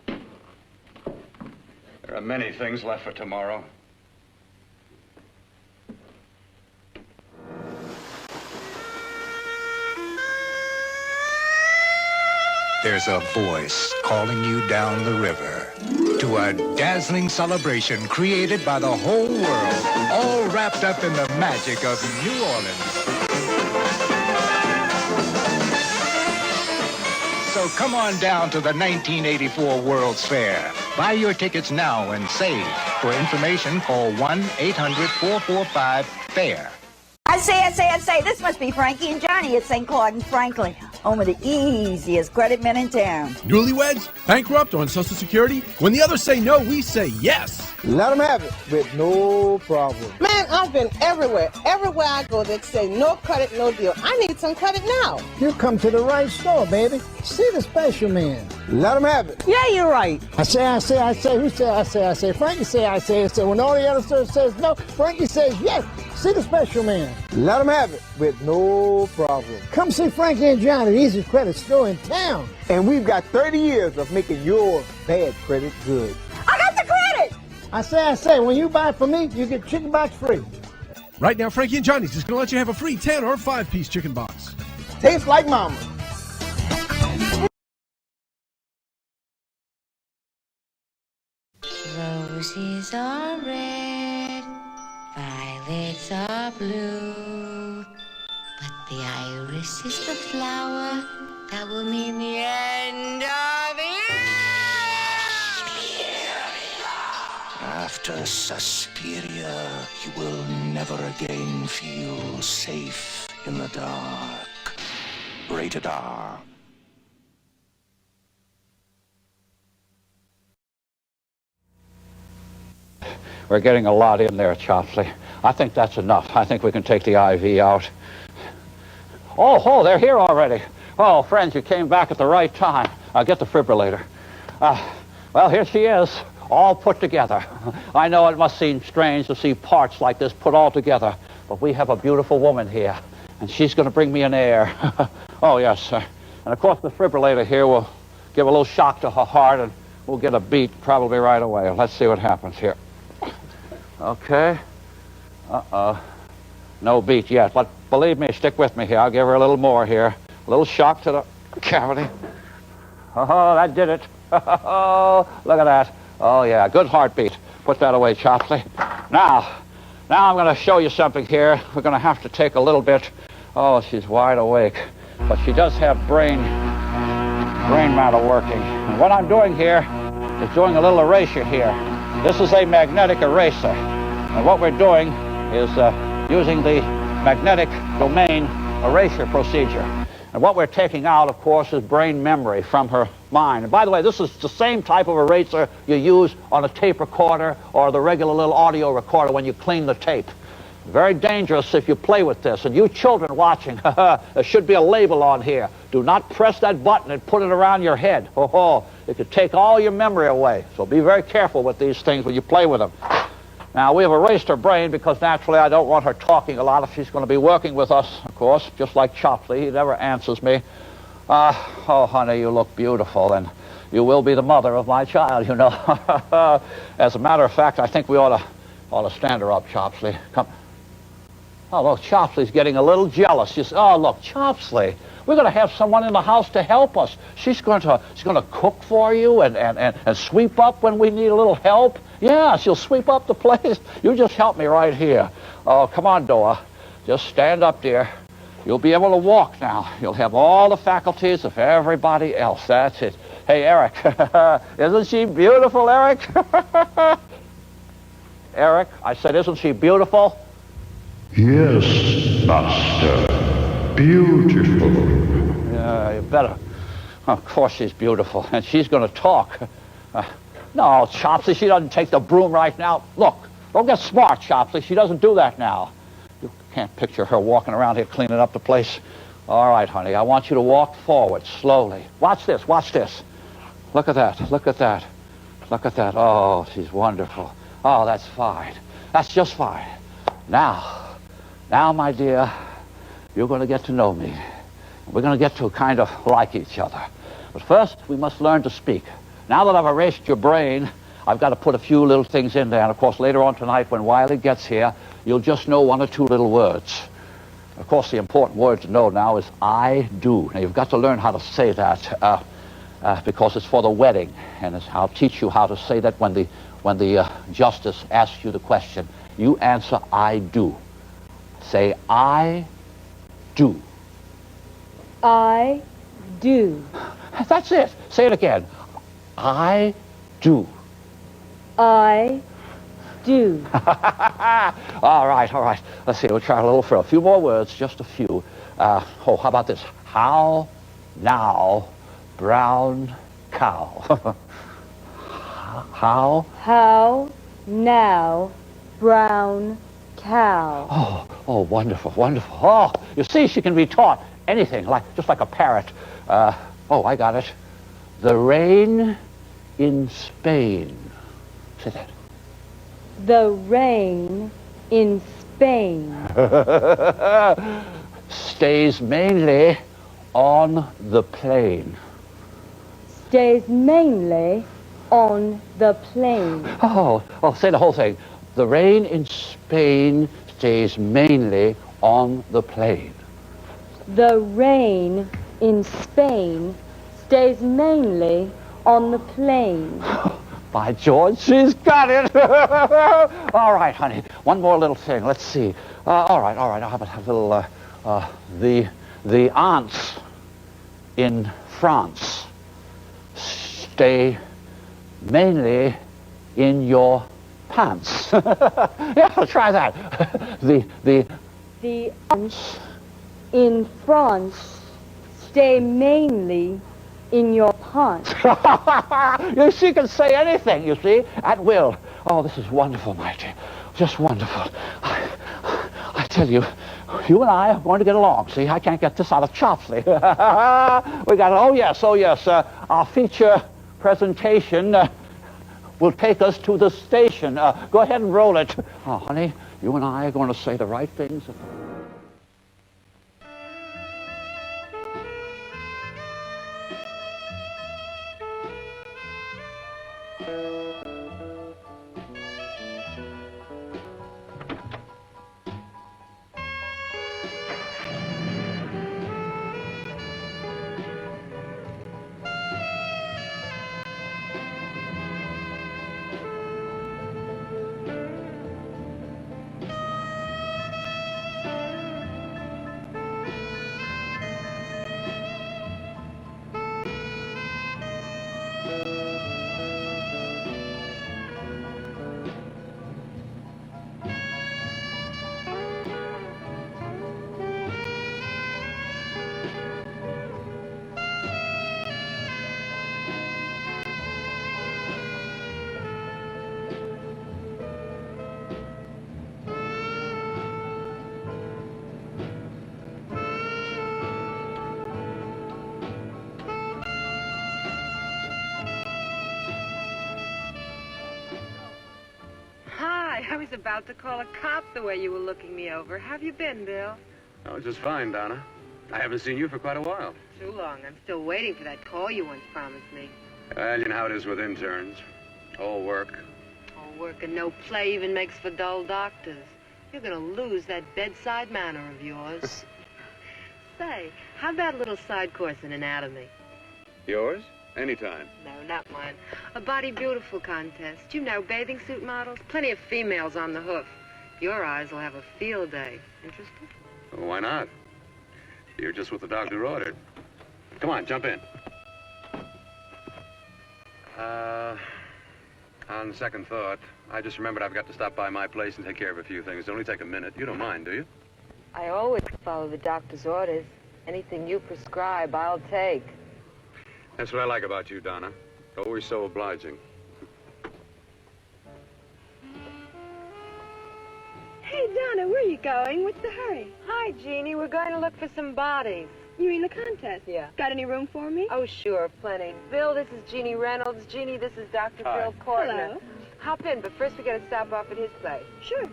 There are many things left for tomorrow. There's a voice calling you down the river to a dazzling celebration created by the whole world, all wrapped up in the magic of New Orleans. So come on down to the 1984 World's Fair. Buy your tickets now and save. For information, call 1-800-445-FAIR. I say, this must be Frankie and Johnny at St. Claude and Franklin, home of the easiest credit men in town. Newlyweds? Bankrupt on Social Security? When the others say no, we say yes. Let them have it with no problem. Man, I've been everywhere. Everywhere I go, they say no credit, no deal. I need some credit now. You come to the right store, baby. See the special man. Let them have it. Yeah, you're right. I say. Who say I say? Frankie say I say. So when all the other stores says no, Frankie says yes. See the special man. Let them have it with no problem. Come see Frankie and Johnny, the easiest credit store in town. And we've got 30 years of making your bad credit good. I got the credit! I say, when you buy from me, you get chicken box free. Right now, Frankie and Johnny's is going to let you have a free 10 or 5-piece chicken box. Tastes like mama. Roses are red, violets are blue, but the iris is the flower that will mean the end of it. After Suspiria, you will never again feel safe in the dark. Rated R. We're getting a lot in there, Chopsley. I think that's enough. I think we can take the IV out. Oh, they're here already. Oh, friends, you came back at the right time. I'll get the defibrillator. Well, here she is, all put together. I know it must seem strange to see parts like this put all together, but we have a beautiful woman here, and she's going to bring me an air. Oh, yes. And, of course, the defibrillator here will give a little shock to her heart, and we'll get a beat probably right away. Let's see what happens here. Okay. No beat yet, but believe me, stick with me here. I'll give her a little more here. A little shock to the cavity. Oh, that did it. Oh, look at that. Oh, yeah, good heartbeat. Put that away, Chopsley. Now I'm going to show you something here. We're going to have to take a little bit. Oh, she's wide awake. But she does have brain matter working. And what I'm doing here is doing a little erasure here. This is a magnetic eraser. And what we're doing is using the magnetic domain erasure procedure. And what we're taking out, of course, is brain memory from her mind. And by the way, this is the same type of eraser you use on a tape recorder or the regular little audio recorder when you clean the tape. Very dangerous if you play with this. And you children watching, there should be a label on here. Do not press that button and put it around your head. It could take all your memory away. So be very careful with these things when you play with them. Now, we have erased her brain because naturally I don't want her talking a lot if she's going to be working with us, of course, just like Chopsley. He never answers me. Oh, honey, you look beautiful, and you will be the mother of my child, you know. As a matter of fact, I think we ought to stand her up, Chopsley. Come. Oh, look, Chopsley's getting a little jealous. Oh, look, Chopsley, we're going to have someone in the house to help us. She's going to cook for you and sweep up when we need a little help. Yeah, she'll sweep up the place. You just help me right here. Oh, come on, Dora. Just stand up, dear. You'll be able to walk now. You'll have all the faculties of everybody else. That's it. Hey, Eric. Isn't she beautiful, Eric? Eric, I said, isn't she beautiful? Yes, Master. Beautiful. Yeah, you better. Of course she's beautiful, and she's going to talk. No, Chopsy, she doesn't take the broom right now. Look, don't get smart, Chopsy. She doesn't do that now. You can't picture her walking around here cleaning up the place. All right, honey, I want you to walk forward slowly. Watch this, watch this. Look at that, look at that. Look at that. Oh, she's wonderful. Oh, that's fine. That's just fine. Now, my dear, you're going to get to know me. We're going to get to kind of like each other. But first, we must learn to speak. Now that I've erased your brain, I've got to put a few little things in there. And, of course, later on tonight, when Wiley gets here, you'll just know one or two little words. Of course, the important word to know now is I do. Now, you've got to learn how to say that because it's for the wedding. And I'll teach you how to say that when the justice asks you the question. You answer, I do. Say, I do. I do. That's it. Say it again. I do. I do. All right. Let's see, we'll try a little further. A few more words, just a few. How about this? How now, brown cow. How? How now, brown cow. Oh, wonderful, wonderful. Oh, you see, she can be taught anything, just like a parrot. I got it. The rain in Spain. Say that. The rain in Spain stays mainly on the plain. Stays mainly on the plain. Oh, say the whole thing. The rain in Spain stays mainly on the plain. The rain in Spain stays mainly on the plain. By George, she's got it. All right, honey. One more little thing. Let's see. All right. How about a little, the aunts in France stay mainly in your pants. Yeah, try that. The aunts in France stay mainly in your pants. She can say anything, you see, at will. Oh, this is wonderful, my dear. Just wonderful. I tell you, you and I are going to get along. See, I can't get this out of Chopsley. We got it. Oh, yes. Our feature presentation will take us to the station. Go ahead and roll it. Oh, honey, you and I are going to say the right things. I was about to call a cop the way you were looking me over. How have you been, Bill? Oh, just fine, Donna. I haven't seen you for quite a while. Too long. I'm still waiting for that call you once promised me. Well, you know how it is with interns. All work. All work and no play even makes for dull doctors. You're gonna lose that bedside manner of yours. Say, how about a little side course in anatomy? Yours? Anytime. No, not mine. A Body Beautiful contest. You know, bathing suit models. Plenty of females on the hoof. Your eyes will have a field day. Interested? Well, why not? You're just what the doctor ordered. Come on, jump in. On second thought, I just remembered I've got to stop by my place and take care of a few things. It'll only take a minute. You don't mind, do you? I always follow the doctor's orders. Anything you prescribe, I'll take. That's what I like about you, Donna. Always so obliging. Hey, Donna, where are you going? What's the hurry? Hi, Jeannie. We're going to look for some bodies. You mean the contest? Yeah. Got any room for me? Oh, sure, plenty. Bill, this is Jeannie Reynolds. Jeannie, this is Dr. Hi. Bill Kortner. Hello. Hop in, but first we got to stop off at his place. Sure.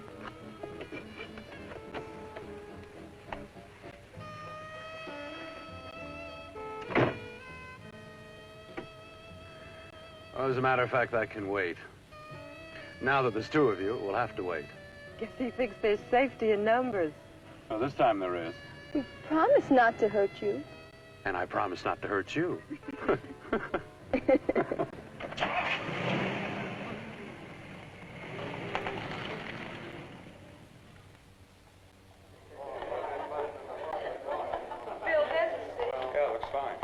Well, as a matter of fact, that can wait. Now that there's two of you, we'll have to wait. Guess he thinks there's safety in numbers. Well, this time there is. We promise not to hurt you. And I promise not to hurt you. Bill, there's a seat. Yeah, looks fine.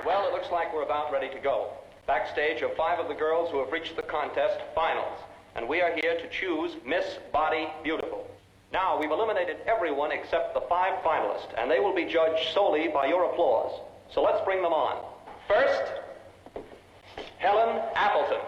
Well, it looks like we're about ready to go. Backstage are 5 of the girls who have reached the contest finals, and we are here to choose Miss Body Beautiful. Now, we've eliminated everyone except the 5 finalists, and they will be judged solely by your applause. So let's bring them on. First, Helen Appleton.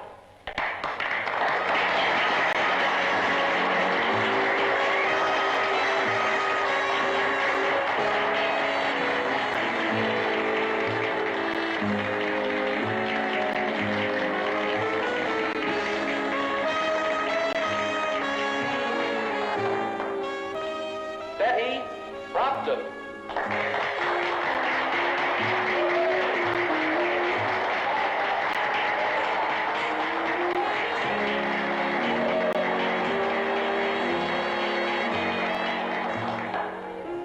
Betty Brockton.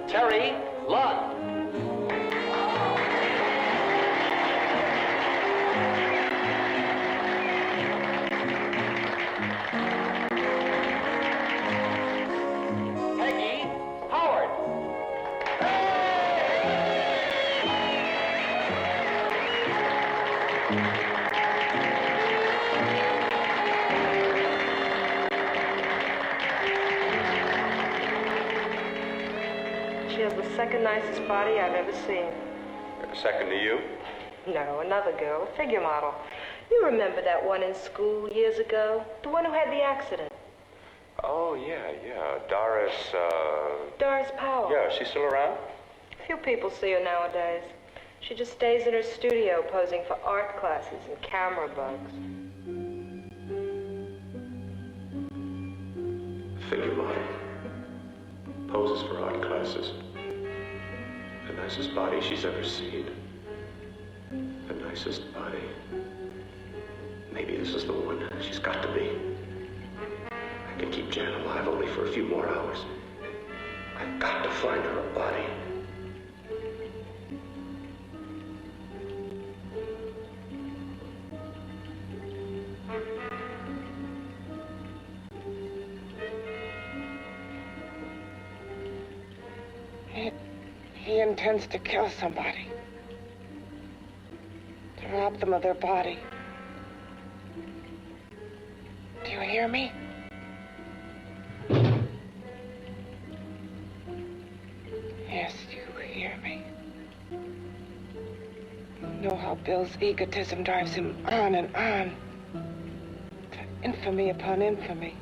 Terry Lund. Peggy Howard. She has the second nicest body I've ever seen. Second to you? No, another girl, a figure model. You remember that one in school years ago? The one who had the accident. Oh, yeah. Doris, Doris Powell. Yeah, is she still around? Few people see her nowadays. She just stays in her studio posing for art classes and camera bugs. Figure model. Poses for art classes. The nicest body she's ever seen. The nicest body. Maybe this is the one. She's got to be. I can keep Jan alive only for a few more hours. I've got to find her a body. He intends to kill somebody. To rob them of their body. Do you hear me? Yes, you hear me. You know how Bill's egotism drives him on and on. To infamy upon infamy.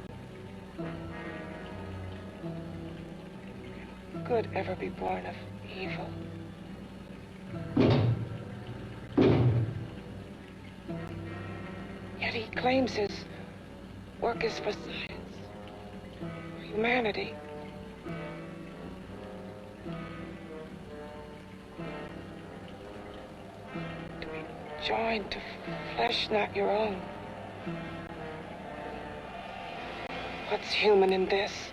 Can good ever be born of evil? Yet he claims his work is for science, for humanity. To be joined to flesh not your own. What's human in this?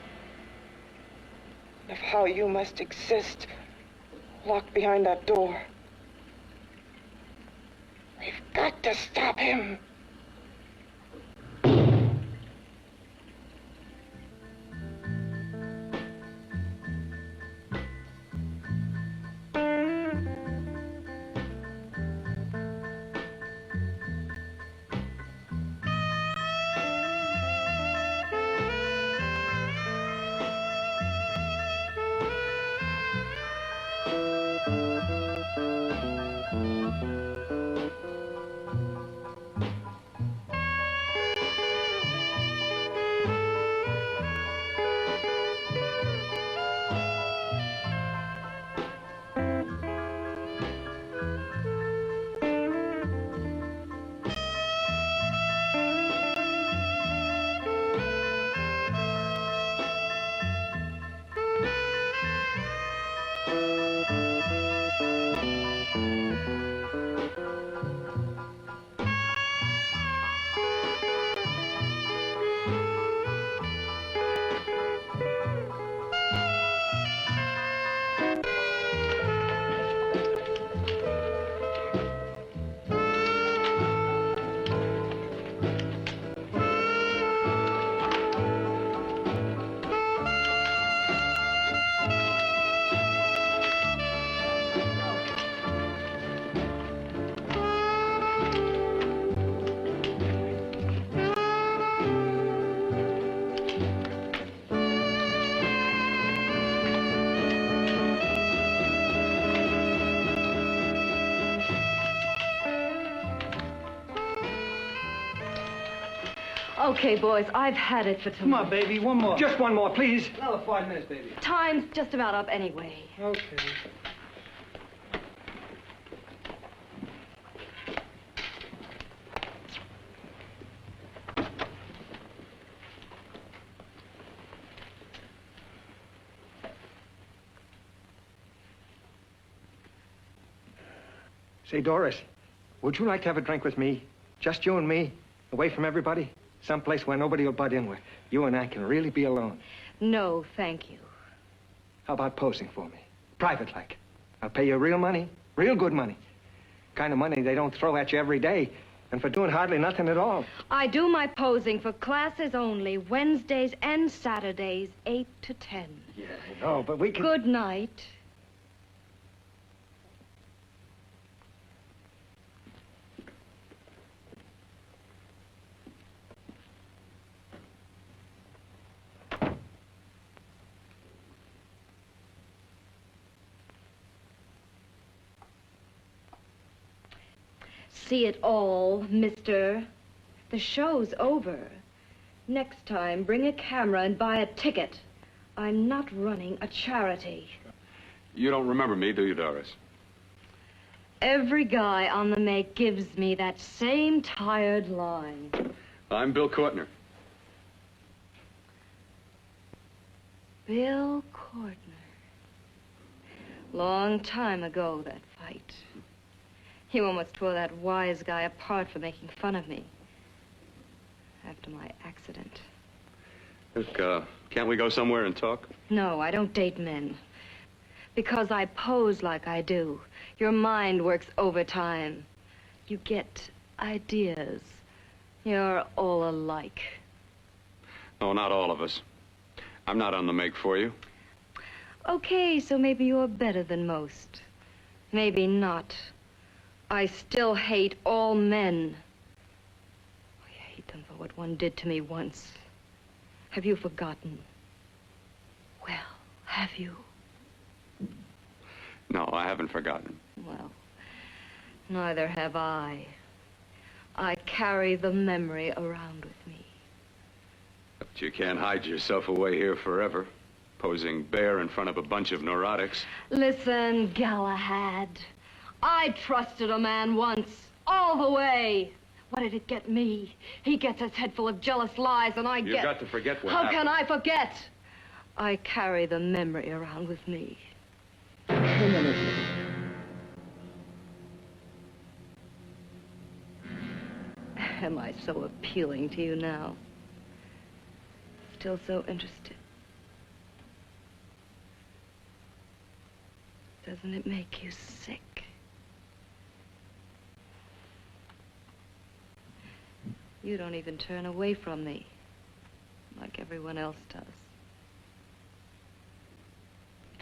Of how you must exist locked behind that door. We've got to stop him. Okay, boys, I've had it for tonight. Come on, baby, one more. Just one more, please. Another 5 minutes, baby. Time's just about up anyway. Okay. Say, Doris, would you like to have a drink with me? Just you and me, away from everybody? Someplace where nobody will butt in, where you and I can really be alone. No, thank you. How about posing for me? Private-like. I'll pay you real money, real good money. Kind of money they don't throw at you every day, and for doing hardly nothing at all. I do my posing for classes only, Wednesdays and Saturdays, 8 to 10. Yeah, I know, but we can... Good night. See it all, mister. The show's over. Next time, bring a camera and buy a ticket. I'm not running a charity. You don't remember me, do you, Doris? Every guy on the make gives me that same tired line. I'm Bill Courtner. Bill Courtner. Long time ago, that fight. You almost tore that wise guy apart for making fun of me. After my accident. Look, can't we go somewhere and talk? No, I don't date men. Because I pose like I do. Your mind works overtime. You get ideas. You're all alike. Oh, not all of us. I'm not on the make for you. Okay, so maybe you're better than most. Maybe not. I still hate all men. I hate them for what one did to me once. Have you forgotten? Well, have you? No, I haven't forgotten. Well, neither have I. I carry the memory around with me. But you can't hide yourself away here forever, posing bare in front of a bunch of neurotics. Listen, Galahad. I trusted a man once, all the way. What did it get me? He gets his head full of jealous lies, and I get... You've got to forget what How happened. can I forget? I carry the memory around with me. Am I so appealing to you now? Still so interested? Doesn't it make you sick? You don't even turn away from me, like everyone else does.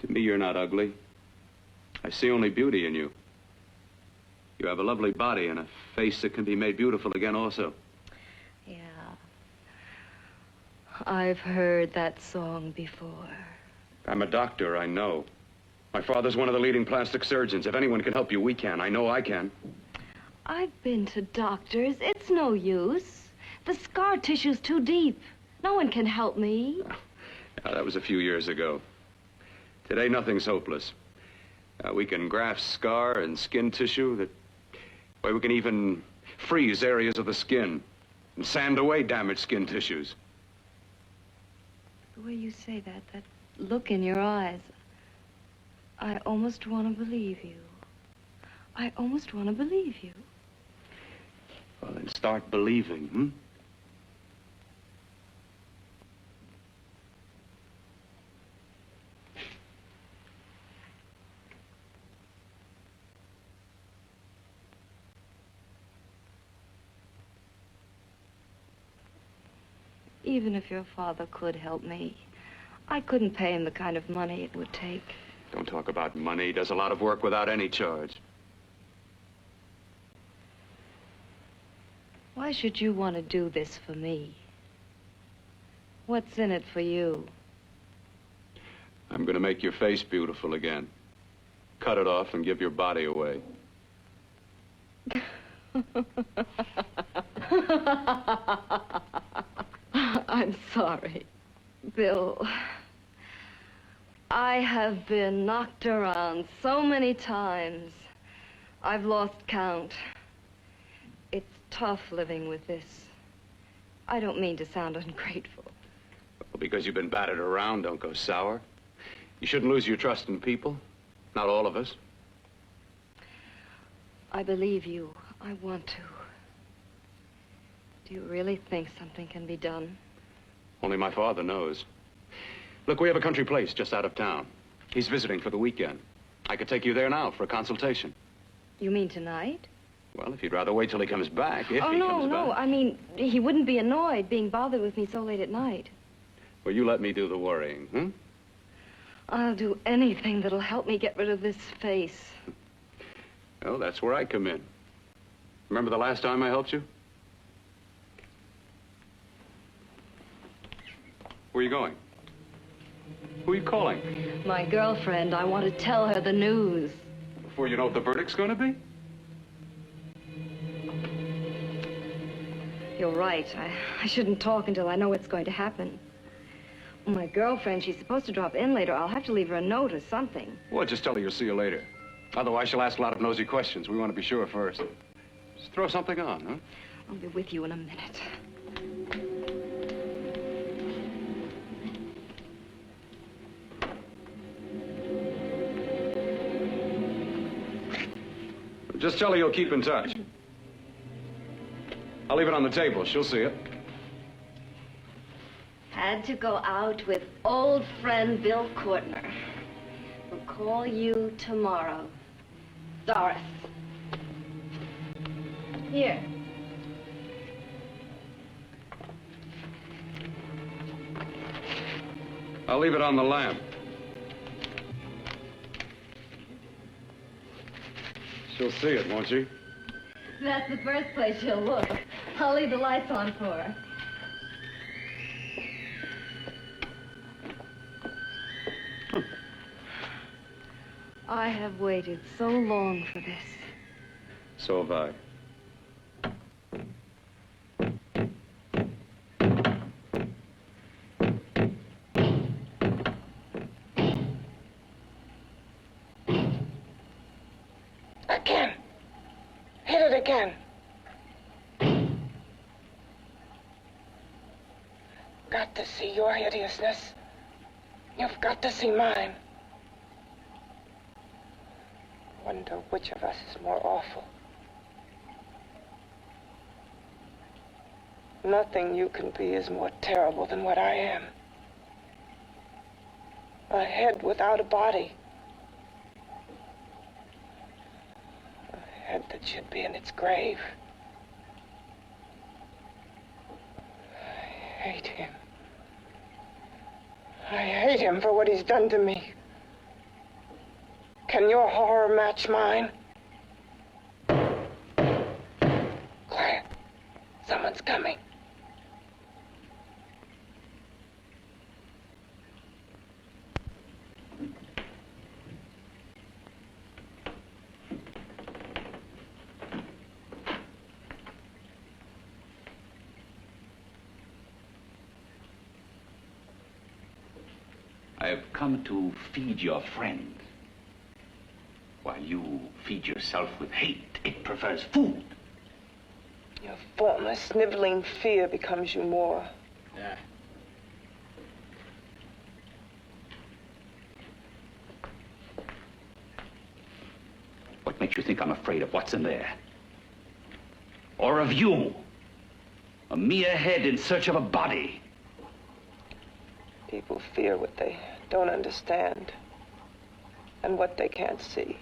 To me, you're not ugly. I see only beauty in you. You have a lovely body and a face that can be made beautiful again also. Yeah. I've heard that song before. I'm a doctor, I know. My father's one of the leading plastic surgeons. If anyone can help you, we can. I know I can. I've been to doctors. It's no use. The scar tissue's too deep. No one can help me. That was a few years ago. Today, nothing's hopeless. We can graft scar and skin tissue. Well, we can even freeze areas of the skin and sand away damaged skin tissues. The way you say that look in your eyes, I almost want to believe you. I almost want to believe you. Well, then start believing, hmm? Even if your father could help me, I couldn't pay him the kind of money it would take. Don't talk about money. He does a lot of work without any charge. Why should you want to do this for me? What's in it for you? I'm going to make your face beautiful again. Cut it off and give your body away. I'm sorry, Bill. I have been knocked around so many times. I've lost count. It's tough living with this. I don't mean to sound ungrateful. Well, because you've been battered around, don't go sour. You shouldn't lose your trust in people. Not all of us. I believe you. I want to. Do you really think something can be done? Only my father knows. Look, we have a country place just out of town. He's visiting for the weekend. I could take you there now for a consultation. You mean tonight? Well, if you'd rather wait till he comes back, if he comes no. back. I mean, he wouldn't be annoyed being bothered with me so late at night. Well, you let me do the worrying, hmm? I'll do anything that'll help me get rid of this face. Well, that's where I come in. Remember the last time I helped you? Where are you going? Who are you calling? My girlfriend. I want to tell her the news. Before you know what the verdict's going to be? You're right. I shouldn't talk until I know what's going to happen. My girlfriend, she's supposed to drop in later. I'll have to leave her a note or something. Well, just tell her you'll see you later. Otherwise, she'll ask a lot of nosy questions. We want to be sure first. Just throw something on, huh? I'll be with you in a minute. Just tell her you'll keep in touch. I'll leave it on the table. She'll see it. Had to go out with old friend Bill Courtner. We'll call you tomorrow. Doris. Here. I'll leave it on the lamp. She'll see it, won't she? That's the first place she'll look. I'll leave the lights on for her. I have waited so long for this. So have I. Again. Hit it again. Got to see your hideousness. You've got to see mine. Wonder which of us is more awful. Nothing you can be is more terrible than what I am. A head without a body. A head that should be in its grave. I hate him. I hate him for what he's done to me. Can your horror match mine? Quiet. Someone's coming. I've come to feed your friend. While you feed yourself with hate, it prefers food. Your former sniveling fear becomes you more. Yeah. What makes you think I'm afraid of what's in there? Or of you? A mere head in search of a body. People fear what they don't understand and what they can't see.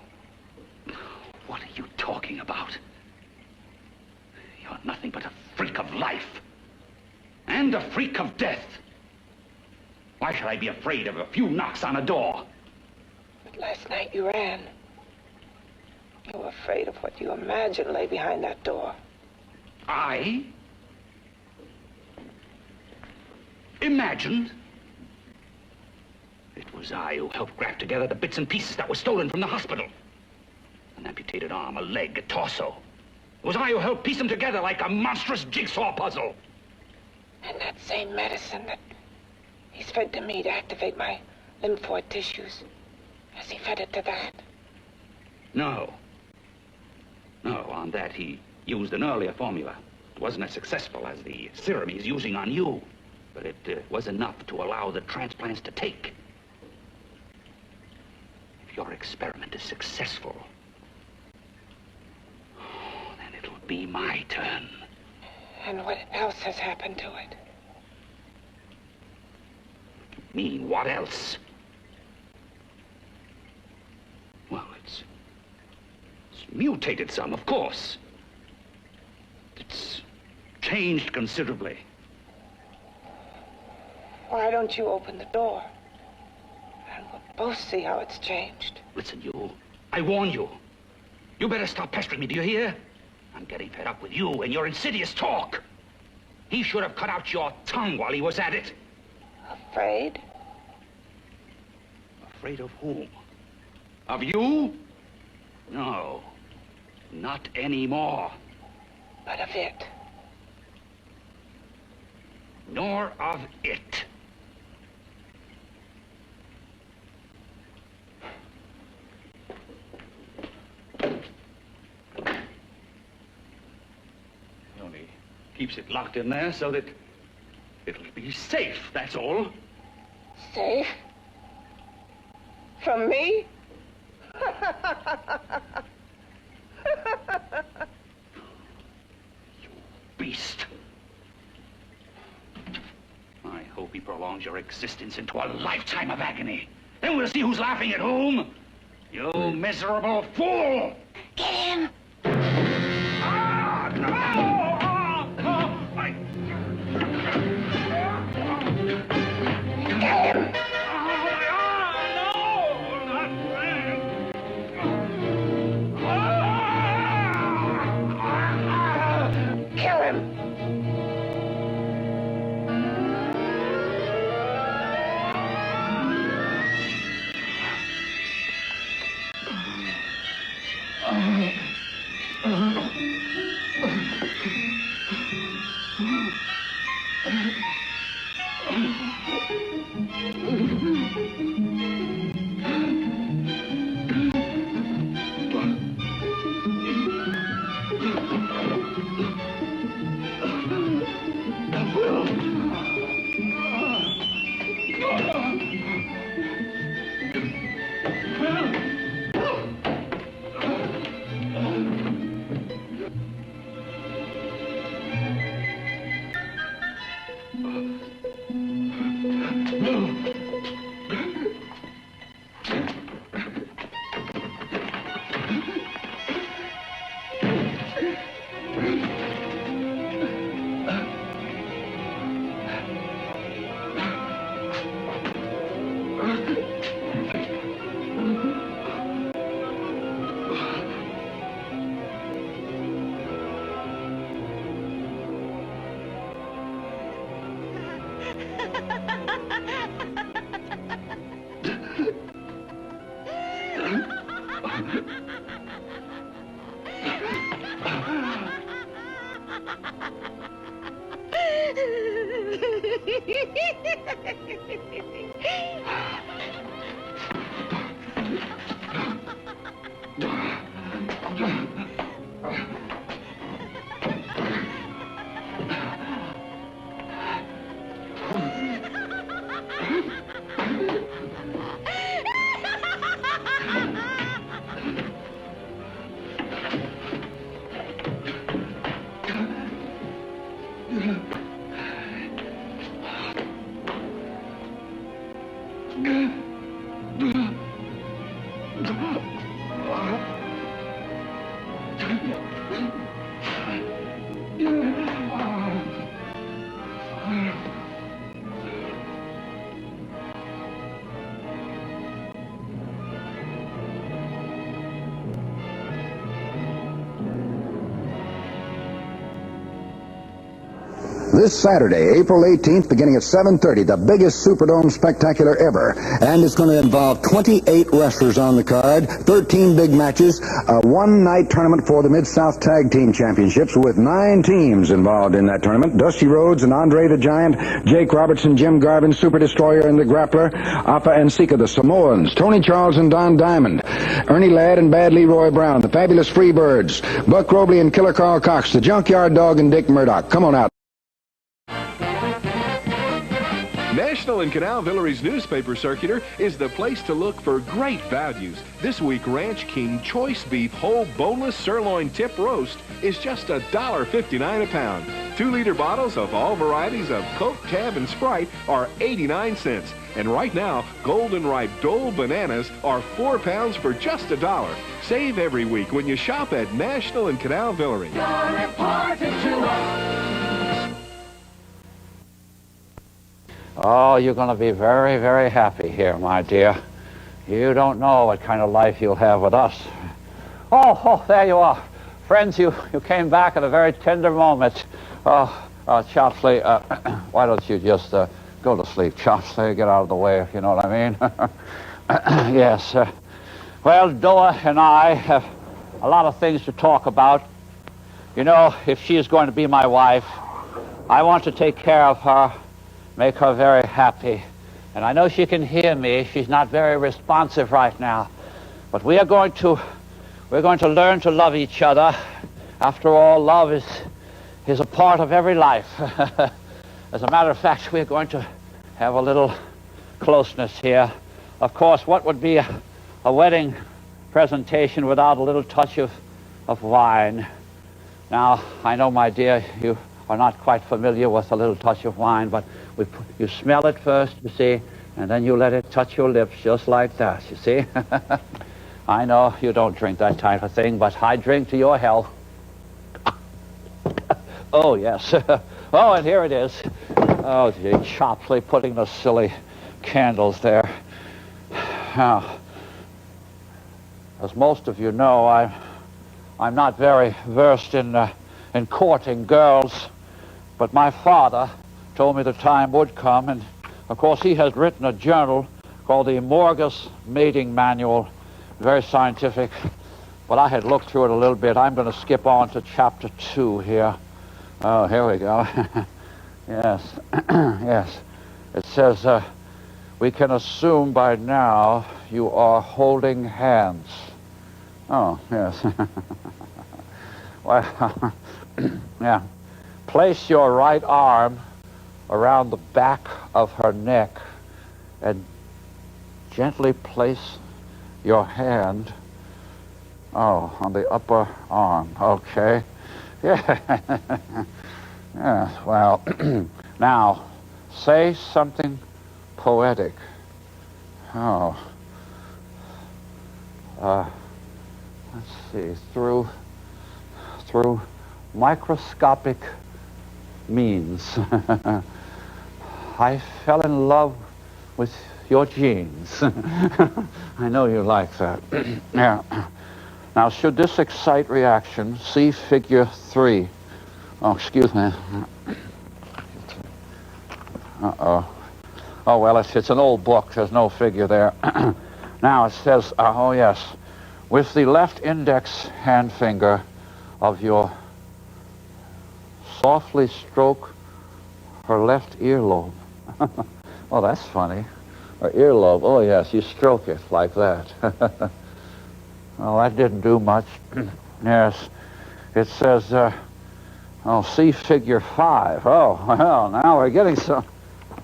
What are you talking about? You're nothing but a freak of life. And a freak of death. Why should I be afraid of a few knocks on a door? But last night you ran. You were afraid of what you imagined lay behind that door. I? Imagined? It was I who helped graft together the bits and pieces that were stolen from the hospital. An amputated arm, a leg, a torso. It was I who helped piece them together like a monstrous jigsaw puzzle. And that same medicine that he's fed to me to activate my lymphoid tissues, has he fed it to that? No. No, on that he used an earlier formula. It wasn't as successful as the serum he's using on you, but it was enough to allow the transplants to take. If your experiment is successful, then it'll be my turn. And what else has happened to it? Mean what else? Well, it's mutated some, of course. It's changed considerably. Why don't you open the door? And we'll both see how it's changed. Listen, you. I warn you. You better stop pestering me, do you hear? I'm getting fed up with you and your insidious talk. He should have cut out your tongue while he was at it. Afraid? Afraid of whom? Of you? No. Not anymore. But of it. Nor of it. He only keeps it locked in there so that it'll be safe, that's all. Safe? From me? Beast. I hope he prolongs your existence into a lifetime of agony. Then we'll see who's laughing at whom. You miserable fool! Get him! Ah, no! Get him! Kill him! This Saturday, April 18th, beginning at 7:30, the biggest Superdome spectacular ever. And it's going to involve 28 wrestlers on the card, 13 big matches, a one-night tournament for the Mid-South Tag Team Championships with 9 teams involved in that tournament. Dusty Rhodes and Andre the Giant, Jake Robertson, Jim Garvin, Super Destroyer and the Grappler, Appa and Sika, the Samoans, Tony Charles and Don Diamond, Ernie Ladd and Bad Leroy Brown, the Fabulous Freebirds, Buck Robley and Killer Carl Cox, the Junkyard Dog and Dick Murdoch. Come on out. National and Canal Villeries newspaper circular is the place to look for great values. This week, Ranch King Choice Beef Whole Boneless Sirloin Tip Roast is just $1.59 a pound. 2-liter bottles of all varieties of Coke, Tab, and Sprite are 89 cents. And right now, Golden Ripe Dole bananas are 4 pounds for just $1. Save every week when you shop at National and Canal Villeries. You're important to us. Oh, you're going to be very, very happy here, my dear. You don't know what kind of life you'll have with us. Oh, there you are. Friends, you came back at a very tender moment. Chopsley, why don't you just go to sleep, Chopsley? Get out of the way, if you know what I mean. Yes. Well, Doa and I have a lot of things to talk about. You know, if she is going to be my wife, I want to take care of her, make her very happy. And I know she can hear me. She's not very responsive right now. But we're going to learn to love each other. After all, love is a part of every life. As a matter of fact, we're going to have a little closeness here. Of course, what would be a wedding presentation without a little touch of wine? Now, I know, my dear, you are not quite familiar with a little touch of wine, but you smell it first, you see, and then you let it touch your lips just like that, you see. I know you don't drink that type of thing, but I drink to your health. Oh, yes. Oh, and here it is. Oh, gee, Chopsley putting the silly candles there. Now, as most of you know, I'm not very versed in courting girls, but my father told me the time would come, and of course he has written a journal called the Morgus Mating Manual, very scientific, but I had looked through it a little bit. I'm going to skip on to chapter 2 here. Oh, here we go. Yes, yes. It says, we can assume by now you are holding hands. Oh, yes. Well, yeah. Place your right arm around the back of her neck and gently place your hand, on the upper arm. Okay. Yeah. Yes, well, now, say something poetic. Let's see, through microscopic means. I fell in love with your genes. I know you like that. Yeah. Now, should this excite reaction, see figure 3. Oh, excuse me. Uh-oh. Oh, well, it's an old book. There's no figure there. Now, it says, oh, yes, with the left index hand finger of your softly stroke her left earlobe. Oh, that's funny. Her earlobe. Oh, yes, you stroke it like that. Well, that didn't do much. Yes. It says, see figure 5. Oh, well, now we're getting some.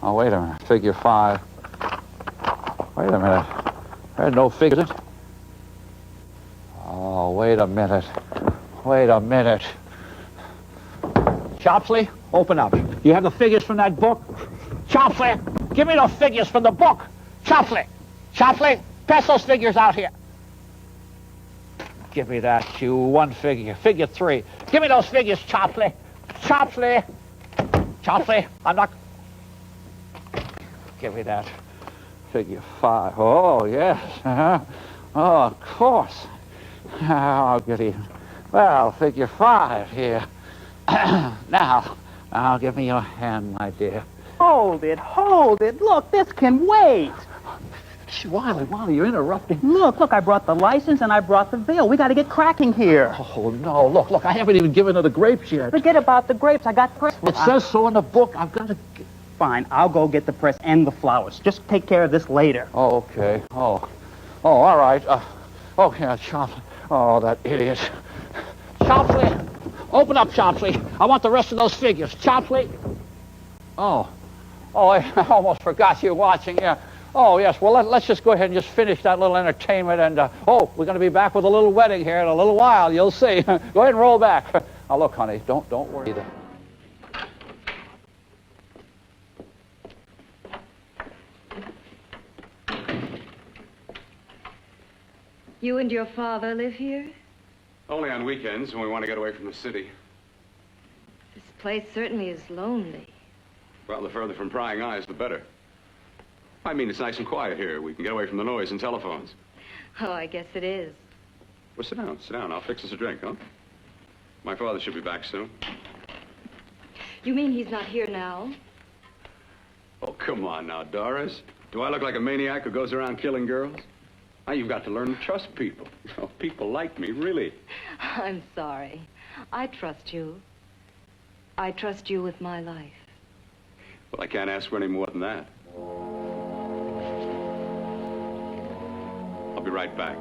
Oh, wait a minute. Figure 5. Wait a minute. There's no figures. Oh, wait a minute. Wait a minute. Chopsley, open up. You have the figures from that book? Chopsley, give me those figures from the book. Chopsley, pass those figures out here. give me that, you one figure. Figure 3. Give me those figures, Chopley. Chopley. Chopley, I'm not... Give me that. Figure 5. Oh, yes. Oh, of course. I'll get even. Well, figure 5 here. Now, give me your hand, my dear. Hold it, hold it. Look, this can wait. Wally, you're interrupting. Look, I brought the license and I brought the bill. We got to get cracking here. Oh, no, look, I haven't even given her the grapes yet. Forget about the grapes. I got press. It says so in the book. I've got to... Fine, I'll go get the press and the flowers. Just take care of this later. Oh, okay. Oh, all right. Oh, yeah, Chopley. Oh, that idiot. Chopley, open up, Chopley. I want the rest of those figures. Chopley. Oh, I almost forgot you were watching. Yeah. Oh, yes. Well, let's just go ahead and just finish that little entertainment. And, we're going to be back with a little wedding here in a little while. You'll see. Go ahead and roll back. Now, look, honey, don't worry. You and your father live here? Only on weekends when we want to get away from the city. This place certainly is lonely. Well, the further from prying eyes, the better. I mean, it's nice and quiet here. We can get away from the noise and telephones. Oh, I guess it is. Well, sit down. I'll fix us a drink, huh? My father should be back soon. You mean he's not here now? Oh, come on now, Doris. Do I look like a maniac who goes around killing girls? Now, you've got to learn to trust people. Oh, people like me, really. I'm sorry. I trust you. I trust you with my life. Well, I can't ask for any more than that. I'll be right back.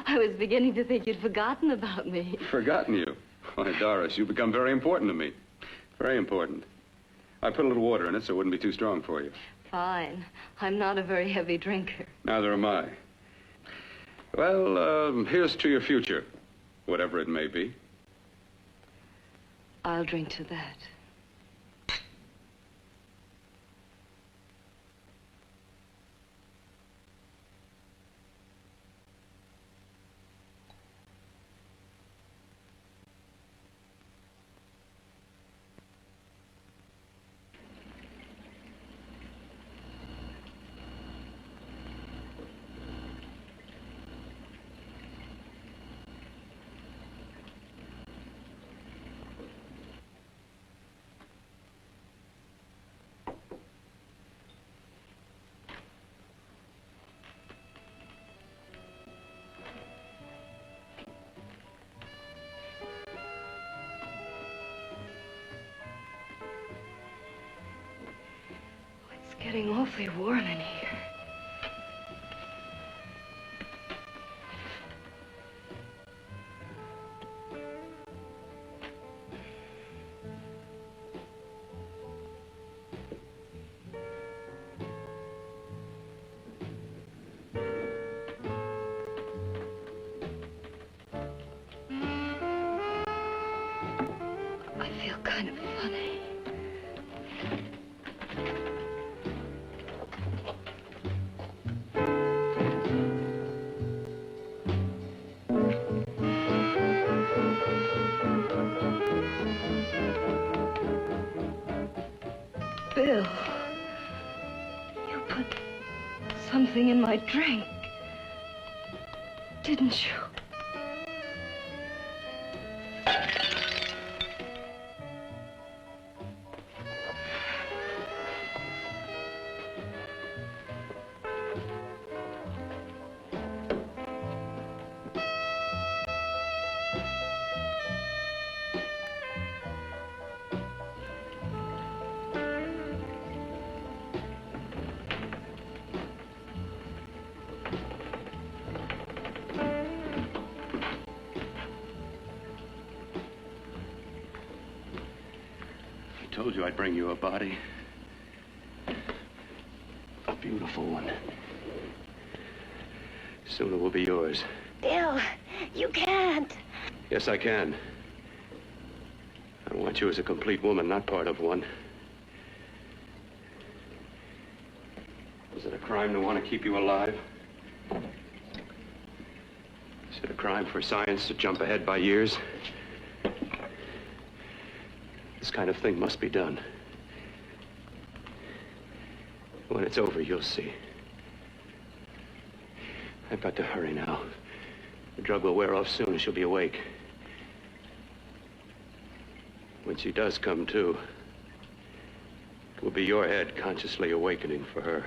I was beginning to think you'd forgotten about me. Forgotten you? Why, Doris, you've become very important to me. Very important. I put a little water in it so it wouldn't be too strong for you. Fine. I'm not a very heavy drinker. Neither am I. Well, here's to your future, whatever it may be. I'll drink to that. It's getting awfully warm in here. I feel kind of funny. Bill, you put something in my drink, didn't you? I told you I'd bring you a body. A beautiful one. Soon it will be yours. Bill, you can't. Yes, I can. I want you as a complete woman, not part of one. Is it a crime to want to keep you alive? Is it a crime for science to jump ahead by years? This kind of thing must be done. When it's over, you'll see. I've got to hurry now. The drug will wear off soon and she'll be awake. When she does come to, it will be your head consciously awakening for her.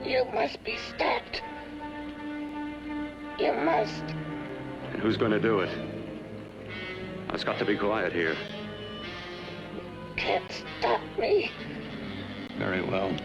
You must be stopped. You must. And who's going to do it? It's got to be quiet here. Can't stop me. Very well.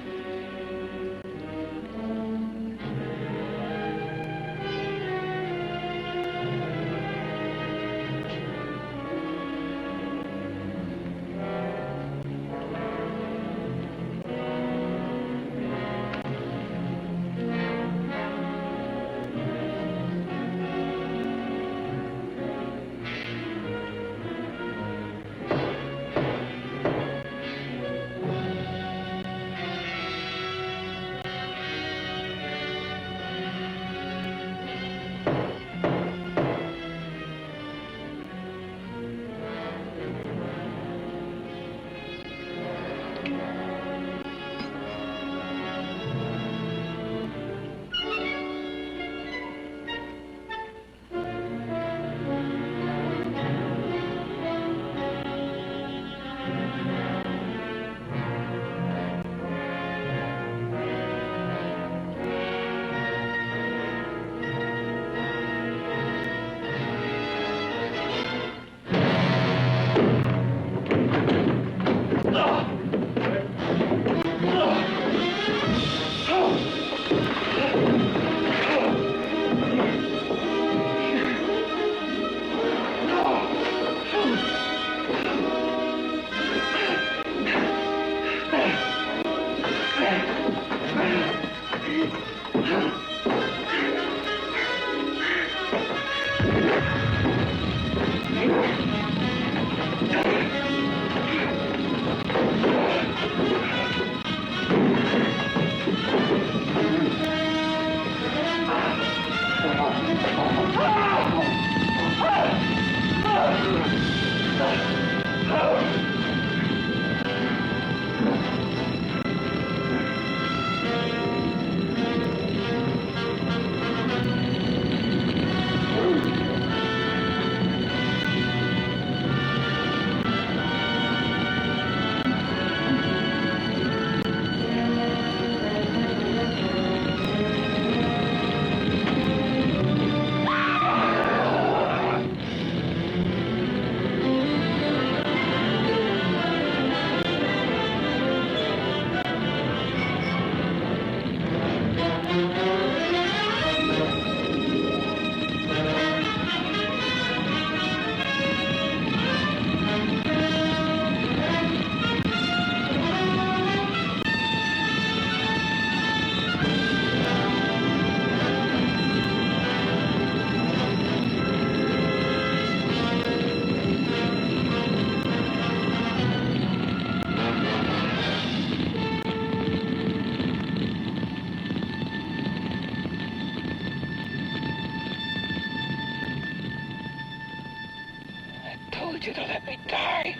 You to let me die.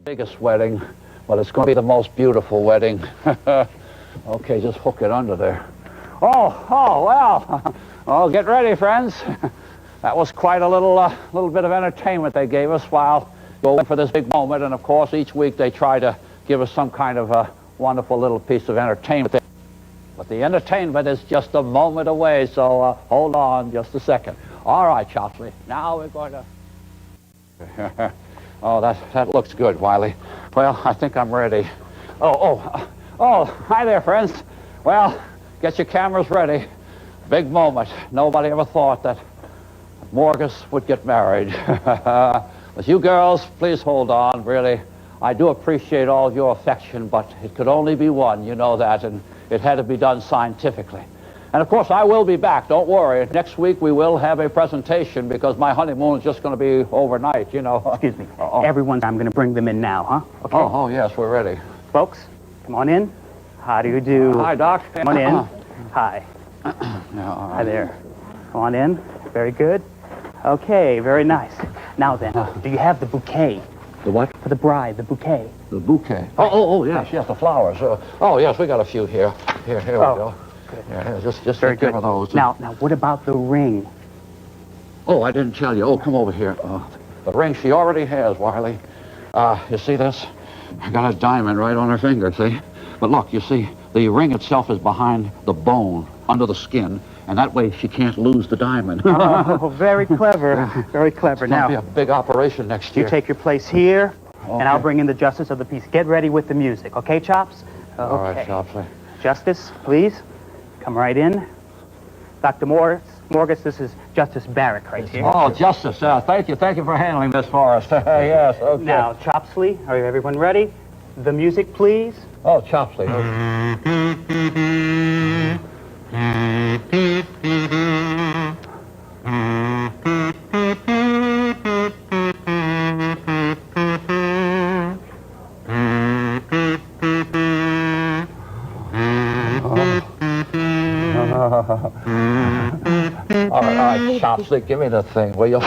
Biggest wedding, but it's going to be the most beautiful wedding. Okay, just hook it under there. Oh, well. Oh, get ready, friends. That was quite a little bit of entertainment they gave us while we went for this big moment. And of course, each week they try to give us some kind of a wonderful little piece of entertainment. But the entertainment is just a moment away, so hold on just a second. All right, Chopsley. Now we're going to... Oh, that looks good, Wiley. Well, I think I'm ready. Oh, hi there, friends. Well, get your cameras ready. Big moment. Nobody ever thought that Morgus would get married. But you girls, please hold on, really. I do appreciate all your affection, but it could only be one, you know that, and it had to be done scientifically. And of course, I will be back, don't worry. Next week we will have a presentation because my honeymoon is just going to be overnight, you know. Excuse me. Everyone's, I'm going to bring them in now, huh? Okay. Oh, yes, we're ready. Folks, come on in. How do you do? Hi, Doc. Come on in. Hi. Yeah, all right. Hi there. Come on in. Very good. Okay, very nice. Now then, do you have the bouquet? The what? For the bride, the bouquet. The bouquet. Oh, yes, the flowers. Oh, yes, we got a few here. Here we go. Good. Yeah, just very good. Of those. Now, what about the ring? Oh, I didn't tell you. Oh, come over here. The ring she already has, Wiley. You see this? I got a diamond right on her finger, see? But look, you see, the ring itself is behind the bone, under the skin, and that way she can't lose the diamond. Oh, very clever. Very clever. It's going to be a big operation next year. You take your place here, and I'll bring in the justice of the peace. Get ready with the music, okay, Chops? All right, Chopsley. Justice, please. Come right in. Dr. Morgus, this is Justice Barrett right here. Oh, Justice, thank you for handling this for us. Yes, okay. Now, Chopsley, are everyone ready? The music, please. Oh, Chopsley. All right, Chopstick, give me the thing, will you?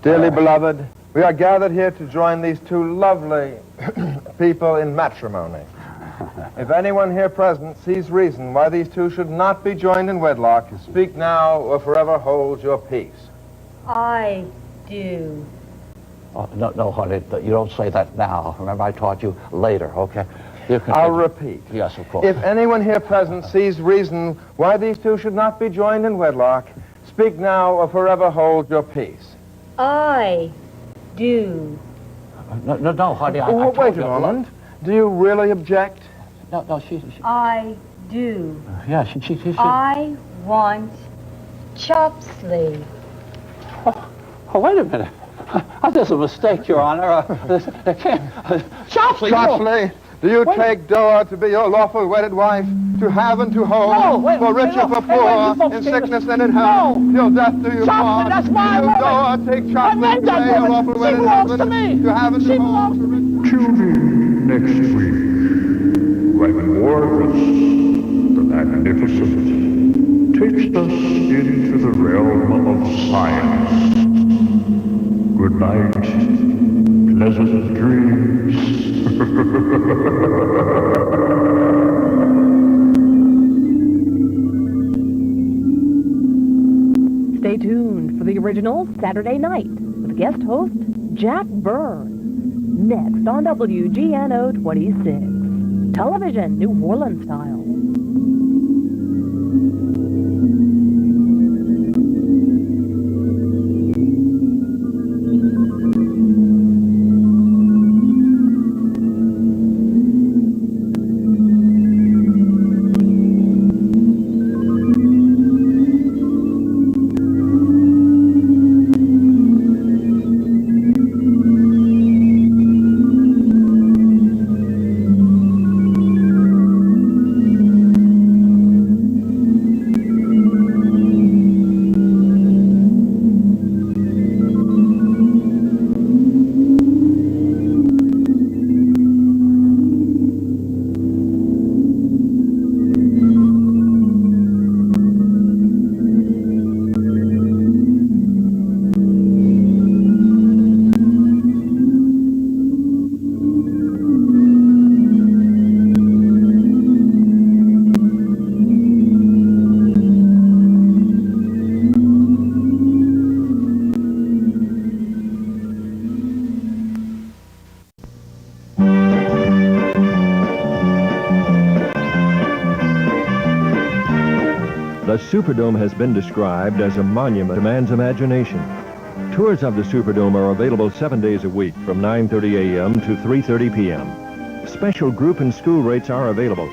Dearly beloved, we are gathered here to join these two lovely people in matrimony. If anyone here present sees reason why these two should not be joined in wedlock, speak now or forever hold your peace. I do. Oh, no, honey, you don't say that now. Remember, I taught you later, okay? You can I'll repeat. Yes, of course. If anyone here present sees reason why these two should not be joined in wedlock, speak now or forever hold your peace. I do. No, honey, I Wait told a you. moment. Do you really object? No, she... I do. Yeah, she... I want chop-sleeve. Oh, wait a minute. There's a mistake, Your Honor. They can't... Chopsley! Chopsley, do you take Dora to be your lawful wedded wife, to have and to hold, No, wait, for rich or for poor, in sickness and in health, till death do you part? That's my Do you, Dora, take Chopsley to be your lawful wedded husband, to have and to hold, for rich... Tune in next week when Morgus, the Magnificent, takes us into the realm of science. Good night, pleasant dreams. Stay tuned for the original Saturday Night with guest host Jack Byrne. Next on WGNO 26. Television, New Orleans style. The Superdome has been described as a monument to man's imagination. Tours of the Superdome are available 7 days a week from 9:30 a.m. to 3:30 p.m. Special group and school rates are available.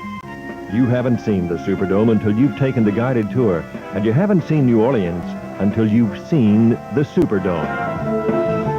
You haven't seen the Superdome until you've taken the guided tour, and you haven't seen New Orleans until you've seen the Superdome.